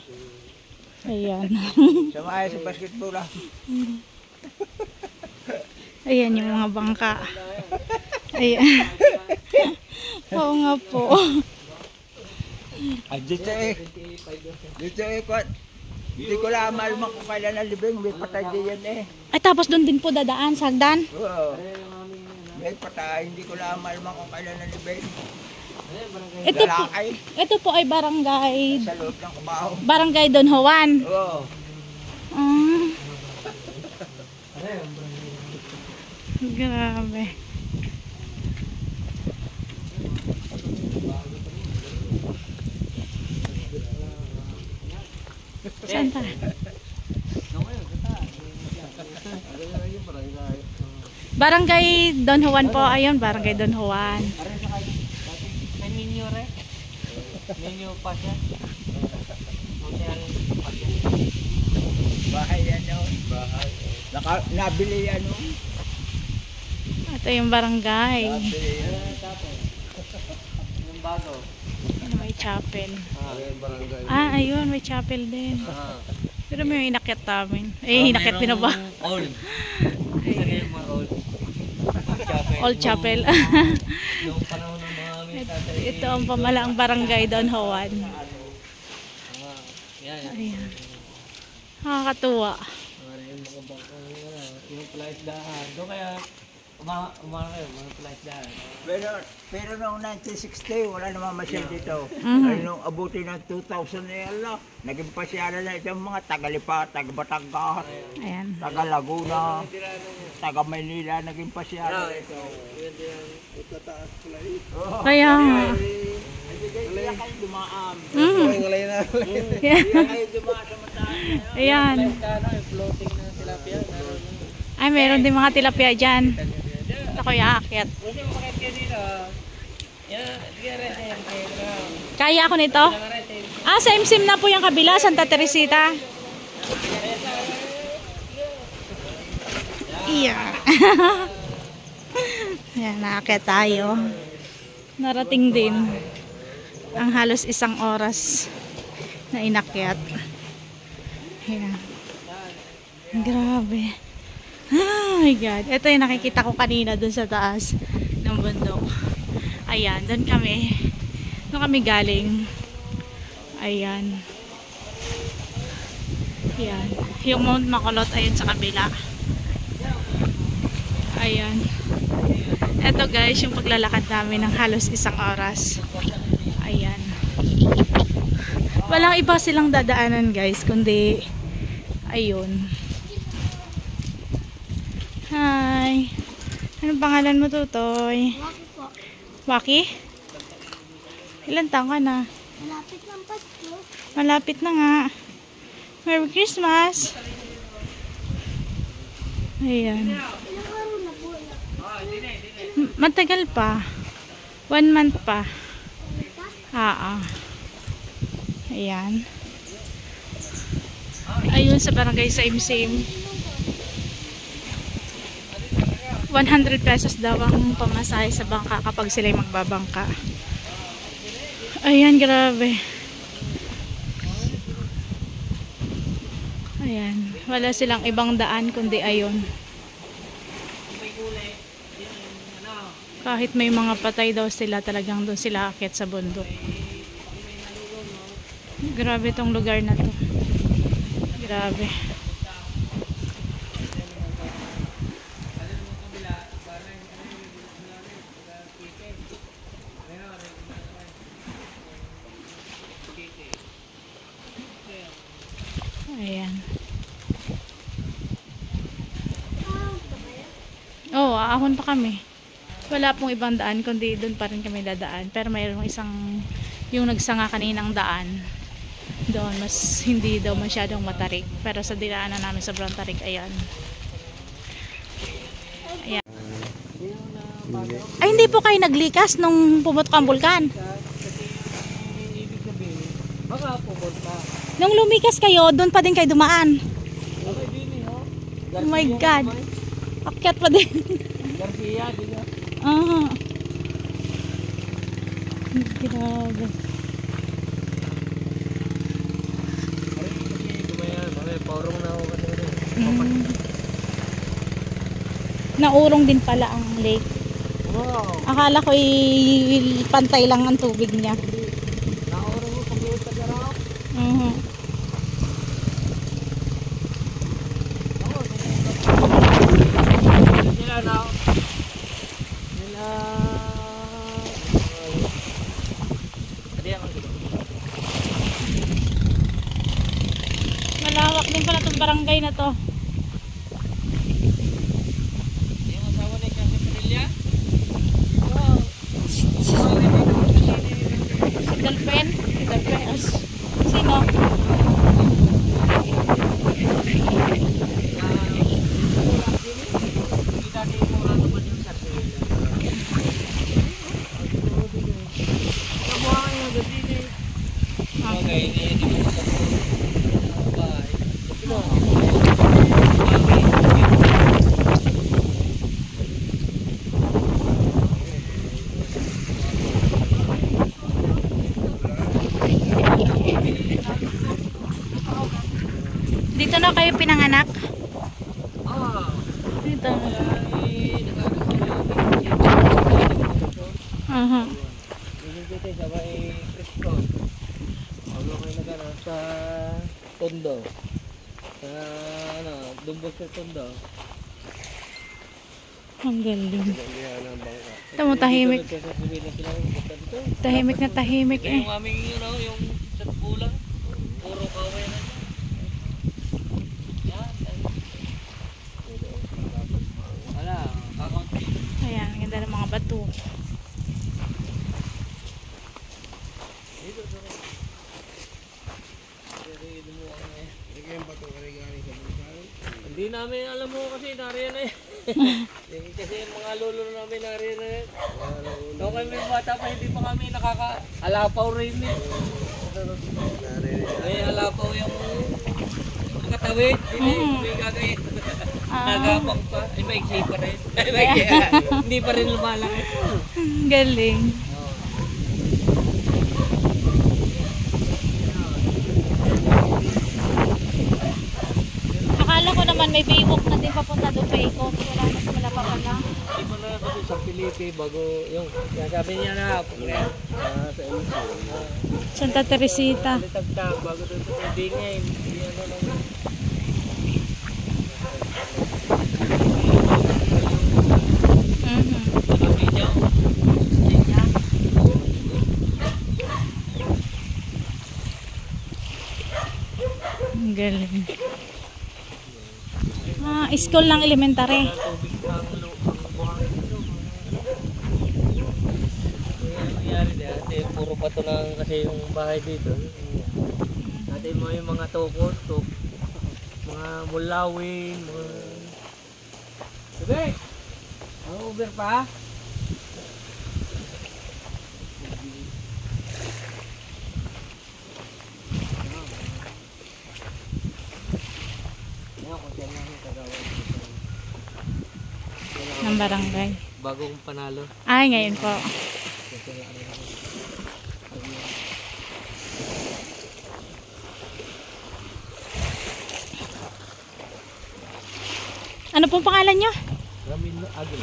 Ayan. Sumaya sa basketball ah. Ayan yung mga bangka. Ayan. Oo nga po. Ay, dito eh. Dito eh, hindi ko lang malaman kung kailan na libing, may patay din yan eh. Ay, tapos doon din po dadaan sa hagdan. Oo. May patay, hindi ko lang malaman kung kailan na libing. Ito po ay barangay. Sa loob ng kabaho. Barangay Don Juan. Oo. Ah. Grabe. Saan pa? Barangay Don Juan po. Ayun, Barangay Don Juan. May menu re. Menu pa siya. Hotel pa siya. Bahay yan yun. Bahay. Nabili yan yun. Ito yung barangay. Nabili yan. Yung bago. Ano, may chapel. Barangay. Ah, ayun, may chapel din. Pero may inakyat namin. Eh, inakyat din na ba? Old. Isa kayo mga old. Chapel. Old chapel. Yung panahon ng mga may tatay. Ito ang pamalaang barangay Don Juan. Yan. Ayan. Nakakatuwa. Yung mga bangkang yung palaisdahan. Doon kaya umano kayo, mga palaisdahan. Pero noong 1960, wala naman masyal dito. Ay nung abuti ng 2000 eh, ala, naging pasyalan na itong mga taga-Lipa, taga-Batangas, Ayan. taga-Laguna, taga-Maynila, naging pasyalan ito. Kaya nga. Kaya kayo dumaan. Ngalay na. Kaya kayo dumaan sa mataan. Ayan. Yung floating na tilapia. Ay, meron din mga tilapia dyan. Ako yung aakyat. Kasi makakit kayo dito. Yan, sige resin. Kaya ako nito? Ah, sa MSIM na po yung kabila, Santa Teresita. Iya. Ayan, naakyat tayo. Narating din ang halos 1 oras na inakyat. Ayan. Grabe. Oh my God. Ito yung nakikita ko kanina dun sa taas ng bundok. Ayan, dun kami. Doon kami galing. Ayan. Ayan. Yung Mount Makulot ayun sa kabila. Ayan. Ito guys, yung paglalakad namin ng halos 1 oras. Ayan. Walang iba silang dadaanan guys, kundi ayun. Hi. Anong pangalan mo, Tutoy? Waki po. Waki? Ilan taon ka na? Malapit ng Pasko. Malapit na nga. Merry Christmas! Ayan. Ilang araw na po? Matagal pa. 1 month pa. Ayan. Ayun sa barangay sa Imsim. 100 pesos daw ang pamasahe sa bangka kapag sila'y magbabangka. Ayan, grabe. Ayan. Wala silang ibang daan kundi ayun. Kahit may mga patay daw sila, talagang doon sila aakyat sa bundok. Grabe tong lugar na to. Grabe. Ayan. Oo, aahon pa kami. Wala pong ibang daan, kundi doon pa rin kami dadaan. Pero mayroong isang, yung nagsanga kaninang daan, doon mas hindi daw masyadong matarik. Pero sa dinaanan namin sobrang tarik, ayan. Ayan. Ay, hindi po kayo naglikas nung pumunta ang bulkan. Kasi yung ibig sabihin, baka pupunta. Nung lumikas kayo, doon pa din kayo dumaan. Okay din eh, oh. Oh my God. Akyat pa din. Garcia, di ba? Ah. Grabe. Ay, kasi kumaya, mga porong na ako kasi rin. Naurong din pala ang lake. Wow! Akala ko pantay lang ang tubig niya. Naurong mo pag-iwas sa garaw. Mhm. Sila na. Sila. Tadi ang Malawak din pala itong barangay na to. yung asawa ni Kasi Padilla. Si Delpen. Si Delpen. Sino? Kita ni mura naman yung sa sila. Kamuha kayo gabi ni. Okay, hindi mo sa bye. Dito na kayo pinanganak? Ah, Dito. ay Aha. dito sa may Cristo. Ano kayo nagana sa Tondo. Sa ano, Dumbog sa Tondo. Ang galing. Kaya ng bangka. Ito mo, tahimik. Nagsasabihin na sila yung ganda dito. Tahimik na tahimik eh. Yung aming yun, oh, yung sa kulang. Puro kaway na. Yan. Wala, kakaunti. Ayan, ang ganda ng mga bato. Hindi kayong bato kari-gari sa bangka. Hindi namin alam mo kasi nariyan na eh. Kasi yung mga lolo namin nariyan na eh. Nung kami bata pa hindi pa kami nakaka-alapaw rin eh. May alapaw yung katawid. Hindi, may gagawin. Nagapang pa. Ay, maiksi pa rin. Hindi pa rin lumalaki. Galing. Akala ko naman may baywalk na din papunta doon pa ikot. Wala na sa Malapa pala. Hindi mo na kasi sa Pilipi bago yung sabi niya na sa MC. Santa Teresita. Litagtag bago doon sa Pindingay. Hindi ano lang. Mhm. Sabi niya. Ang galing. Ah, school ng elementary. Tubig pa ang buhangin dito. Kaya nangyari dati, puro bato lang kasi yung bahay dito. Dati mo yung mga tukos, mga mulawin, mga... Sabi! Ang Uber pa? Ng barangay. Bagong panalo. Ay, ngayon po. Ano pong pangalan nyo? Ramil Agil.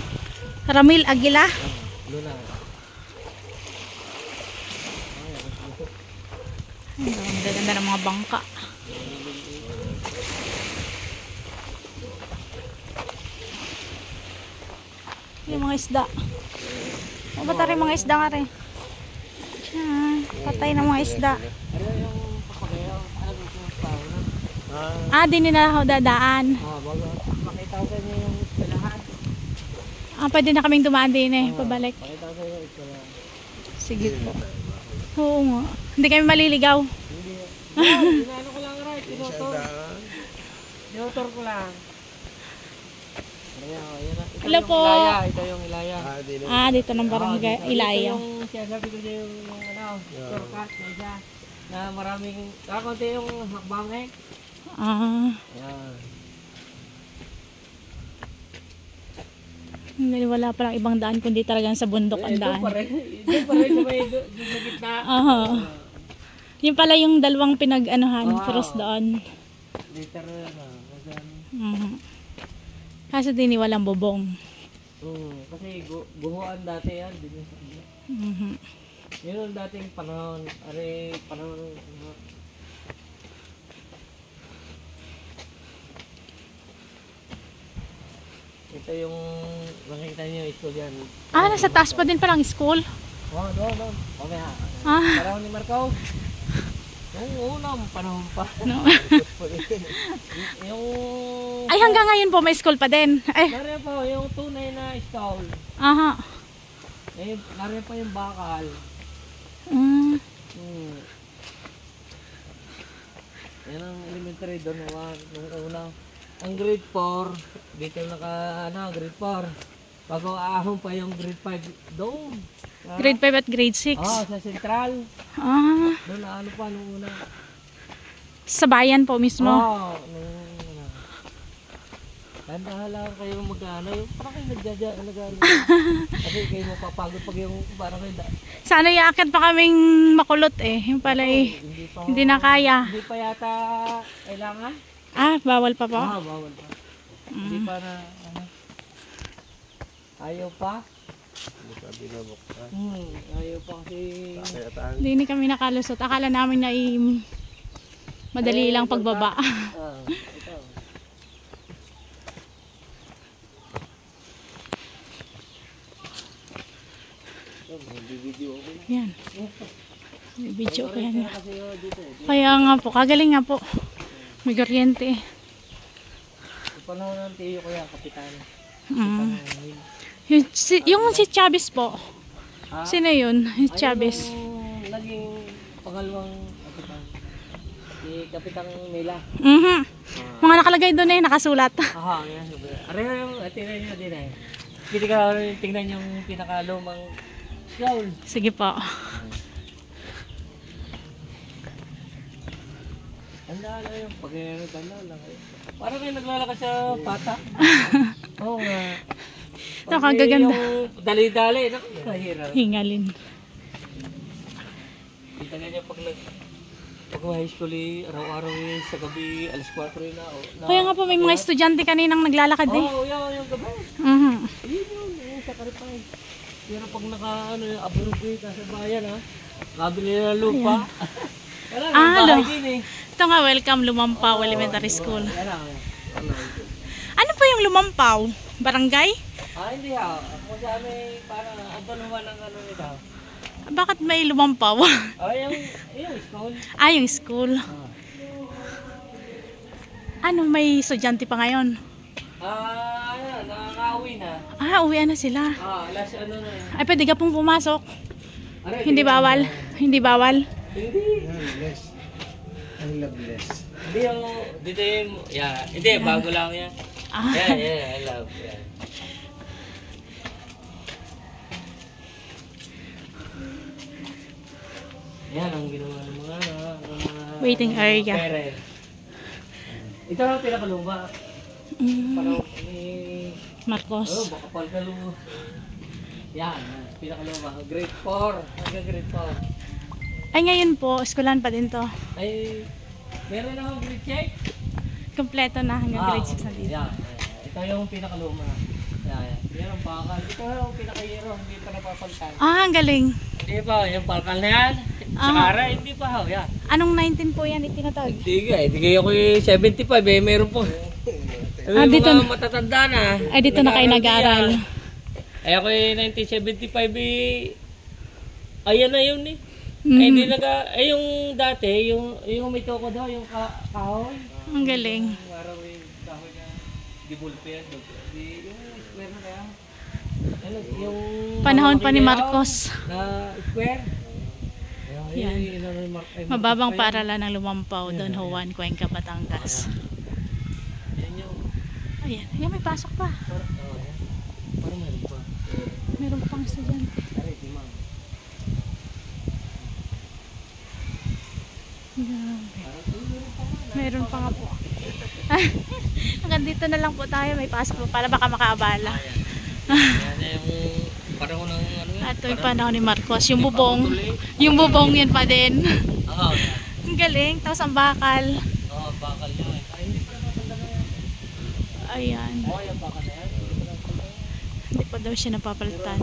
Ramil Aguila? Luna. Ang ganda ng mga bangka. Yung mga isda. Mabata rin mga isda nga rin. Yan, patay ng mga isda. Ano yung papagayaw? Ano yung pauna? Ah, di nila ako dadaan. Bago makita ko sa inyo yung iskalahan. Ah, pwede na kaming dumaan din eh, pabalik. Pakita ko sa inyo yung iskalahan. Sige po. Oo nga. Hindi kami maliligaw. Inaano ko lang right, tinotor. Tinotor ko lang. Ayan, yan na. Hello yung po. Ilaya. Ito yung Ilaya. Di na. Ah, dito ng barangay Ilaya. Ito yung sinasabi ko sa'yo yung shortcut na isa. Na maraming, kakunti yung hakbang eh. Ah, Ayan. wala palang ibang daan kundi talagang sa bundok ang Ito daan. pa rin. Ito pa rin sa may sa gitna. Aha. Yun pala yung dalawang pinag-anuhan, Oo. cross doon. Later na yan. Mhm. Kaso din walang bubong. Kasi buhuan dati yan. Mhm. Yun ang dating panahon. Panahon. Ito yung nakikita niyo yung school yan. Ah, nasa taas pa din palang school. Oh, doon. Mamaya. Ah, Panahon ni Marco. Yung unang panahon pa. no. Yung... Ay, hanggang ngayon po may school pa din. Ay, Narin pa yung tunay na school. aha. Narin pa yung bakal. Mm. Yan ang elementary doon. Nung una. Ang grade 4, dito grade 4. Bago ahon pa yung grade 5 doon. Grade 5 at grade 6. Sa Central. Ah, Doon na ano pa nung una. sa bayan po mismo. Nung una. Tanda lang kayo mag-ano, yung parang kayo nag-ano. Kasi kayo mapapagod pag yung parang kayo Sana iaakit pa kaming makulot eh. Yung pala eh, hindi na kaya. Hindi pa yata kailangan. Ah, bawal pa po. Bawal pa. Hindi pa na, ayaw pa. Hindi pa binabuksan. Ayaw pa kasi, Kaya taan. Hindi kami nakalusot. Akala namin na madali lang pagbaba. ito. Yan. May video ko yan. Kasi dito Kaya nga po, kagaling nga po. May kuryente. yung panahon ng tiyo ko yan, kapitan. Mm. Yung si Chavez po. Sino yun? Yung Chavez. Yung naging pangalawang kapitan. Si Kapitang Mila. Mhm. Mga nakalagay doon eh, nakasulat. Aha, yan. Areho yung, tingnan nyo din eh. Tingnan yung pinakalumang school. Sige po. Tanda na yung tanda lang. Parang kayo naglalakad sa pata. Oo nga. Nakagaganda. Yung dali-dali, naku, mahirap. Hingalin. Kita ganyan pag high school araw-araw sa gabi, alas 4 na. Kaya nga po may mga estudyante kaninang naglalakad eh. Oo, yung gabi. Mhm. Yun, sa Karipay. Pero pag abrugay ka sa bayan ha, kabili na ng lupa. Wala na, bahay din eh. Ito nga, welcome Lumampaw Elementary School. Yan lang. Ano po yung Lumampaw? Barangay? Hindi ha. Ako sa amin, parang autonoman ng nito. Bakit may Lumampaw? Yung school. Ah, yung school. Ano, may estudyante pa ngayon? Nakaka-uwi na. Ah, uwian na sila. Last na yan. Ay, pwede ka pong pumasok. Aray, Hindi bawal. Hindi bawal. Hindi. Bless. Ang loveless. Hindi yung, hindi, bago lang yan. I love, Yan ang ginawa ng mga Waiting area. parents. Ito ang pinakaluma. Parang ni... Marcos. baka palkaluma. Yan, pinakaluma. Grade 4. Hanggang grade 4. Ay, ngayon po, eskwelahan pa din to. Ay, meron na akong grade check. Kompleto na hanggang grade 6 na dito. Yan. Ito yung pinakaluma. Yan. Yan ang bakal. Ito yung pinakahiro. Hindi pa napapalitan. Ah, ang galing. Hindi pa. Yung bakal na yan. Sa kara, hindi pa. Yan. Anong 19 po yan itinatag? Hindi ka. Hindi ako 75. Meron po. Dito mga na. matatanda na. Ay, dito na kayo nag-aaral. Ay ako 1975 ayan na yun eh. Ay hindi yung dati, yung may toko daw, yung kahoy. Ang galing. Araw yung kahoy na dibulpe yan. Yung square na kaya. Ano, yung Panahon pa ni Marcos. na square. Yan. Mababang paaralan ng Lumampaw, Don Juan, Cuenca, Batangas. Yan yung Ayan, may pasok pa. estudyante. Grabe. Meron pa nga po. Hanggang dito na lang po tayo. May pasok po pala. Baka makaabala. Yan yung panahon ng ano yan. At yung panahon ni Marcos. Yung bubong. Yung bubong yan pa din. Oo, yan. Ang galing. Tapos ang bakal. Oo, bakal yan. Ay, hindi pa naman talaga yan. Ayan. Oo, yung bakal na yan. Hindi pa daw siya napapalitan.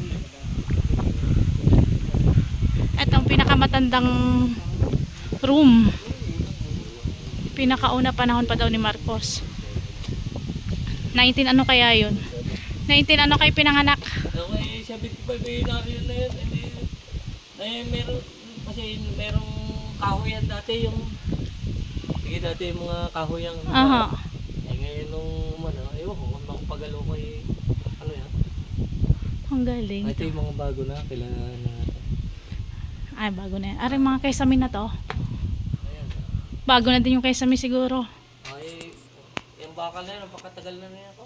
At ang pinakamatandang room. Pinakauna panahon pa daw ni Marcos. 19 ano kaya yun? 19 ano kayo pinanganak? Okay, 75 ay nariyan na yan. Meron, kasi merong kahoy yan dati yung sige dati yung mga kahoy yung Aha. ngayon nung ano, ewan ko kung makapagalo ko ano yan. Ang galing. Ito yung mga bago na, kailangan na natin. Ay, bago na yan. Aray, mga kaisami na to. Ayan. Bago na din yung kaisami siguro. Ay, yung bakal na yan, napakatagal na niya ako.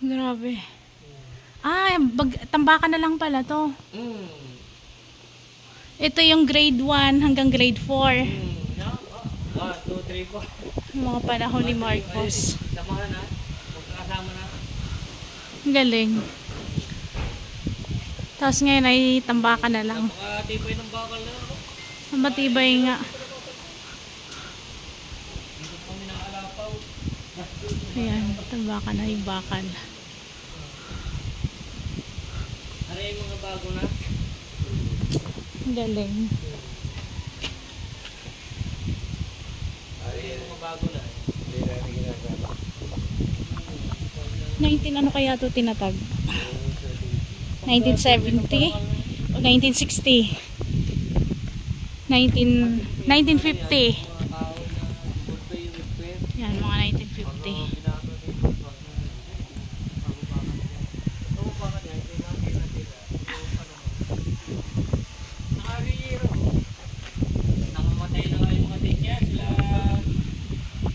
Grabe. Ah, tambakan na lang pala to. Ito yung grade 1 hanggang grade 4. 1, 2, 3, 4. Yung mga panahon ni Marcos. Samahan na, magkakasama na. Ang galing. Tapos ngayon ay tambakan na lang. Napakatibay ng bakal na ako. Ang matibay nga. Dito kami nakalapaw. Ayan, tambakan na yung bakal. Ano yung mga bago na? Ang galing. Ano yung mga bago na? 19 ano kaya ito tinatag? 1970 o 1960? 1950. Yan, mga 1950. Nakamatay na nga yung mga tikya, sila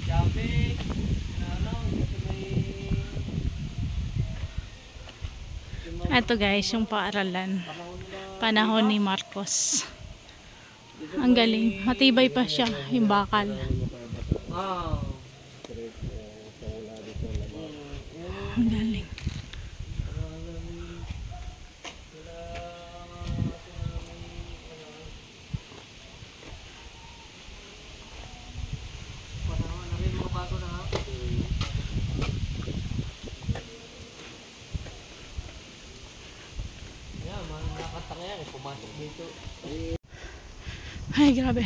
Jabe, Ito guys, yung paaralan. Panahon ni Marcos. Ang galing. Matibay pa siya, yung bakal. wow. Ang galing. Pumasok dito. Ay, grabe.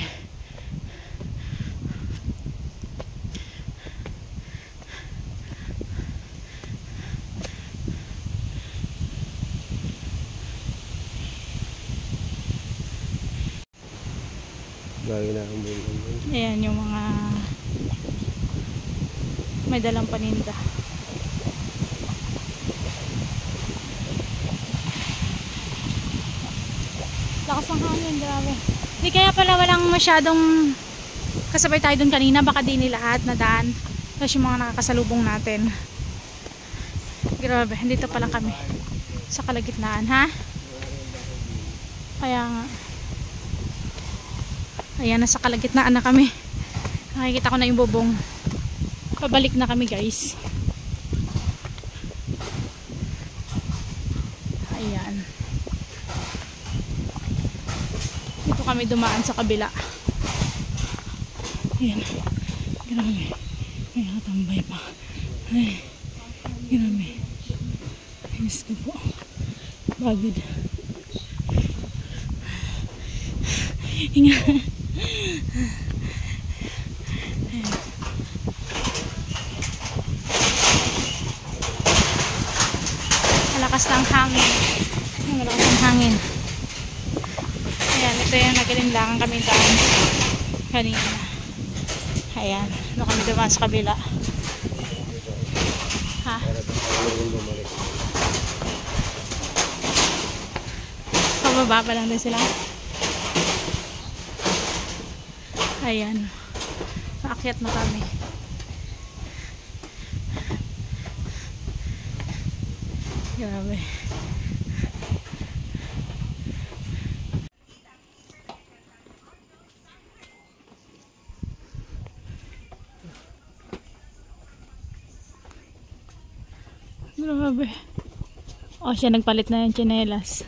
Lagi na ang buong. Ayan yung mga may dalang paninda. Lakas ng hangin, grabe. Di kaya pala walang masyadong kasabay tayo dun kanina, baka di ni lahat na daan. Tapos yung mga nakakasalubong natin. Grabe, dito pa lang kami sa kalagitnaan, ha? Kaya nga. Ayan, nasa kalagitnaan na kami. Nakikita ko na yung bubong. Pabalik na kami, guys. Ayan. Dito kami dumaan sa kabila. Ayan. Grabe. May nakatambay pa. Ay. Grabe. Ayos ko po. Bagod. Hinga. Malakas ng hangin. Malakas ng hangin. Ayan, ito yung nagkalinlangan kami daan kanina. Ayan, doon kami dumaan sa kabila. Ha? Pababa pa lang din sila. Ayan. Paakyat na kami. Grabe. Grabe. Oh, siya nagpalit na yung tsinelas.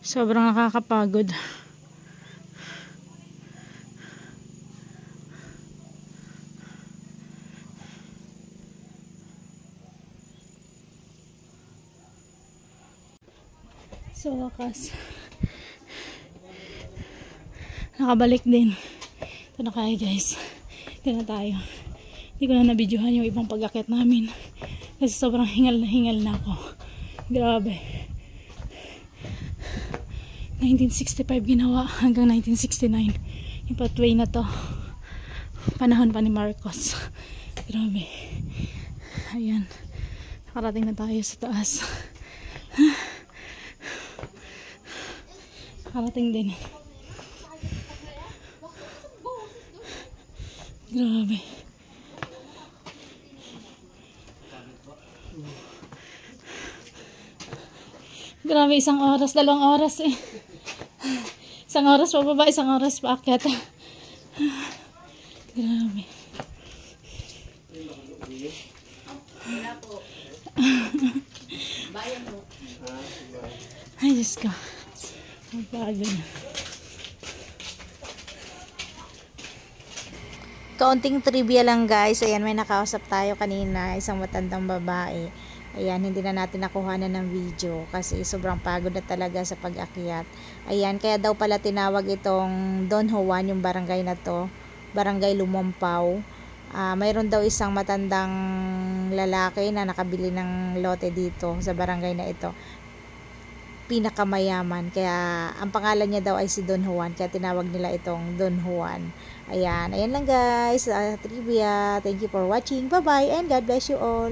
Sobrang nakakapagod. So, wakas. Nakabalik din. Ito na kaya guys. Ito na tayo. Hindi ko na nabidyohan yung ibang pag-akyat namin. Kasi sobrang hingal na ako. Grabe. 1965 ginawa hanggang 1969. Yung pathway na to. Panahon pa ni Marcos. Grabe. Ayan. Nakarating na tayo sa taas. Nakarating din. Grabe. Grabe, 1 oras, 2 oras eh. 1 oras pababa, 1 oras paakyat. Grabe. Ay, Diyos ko. Magpagod. Kaunting trivia lang guys. Ayan, may nakausap tayo kanina, isang matandang babae. Ayan, hindi na natin nakuhanan ng video kasi sobrang pagod na talaga sa pag-akyat. Ayan, kaya daw pala tinawag itong Don Juan, yung barangay na to, Barangay Lumampaw. Mayroon daw isang matandang lalaki na nakabili ng lote dito sa barangay na ito. Pinakamayaman. Kaya ang pangalan niya daw ay si Don Juan. Kaya tinawag nila itong Don Juan. Ayan lang guys. Trivia. Thank you for watching. Bye-bye and God bless you all.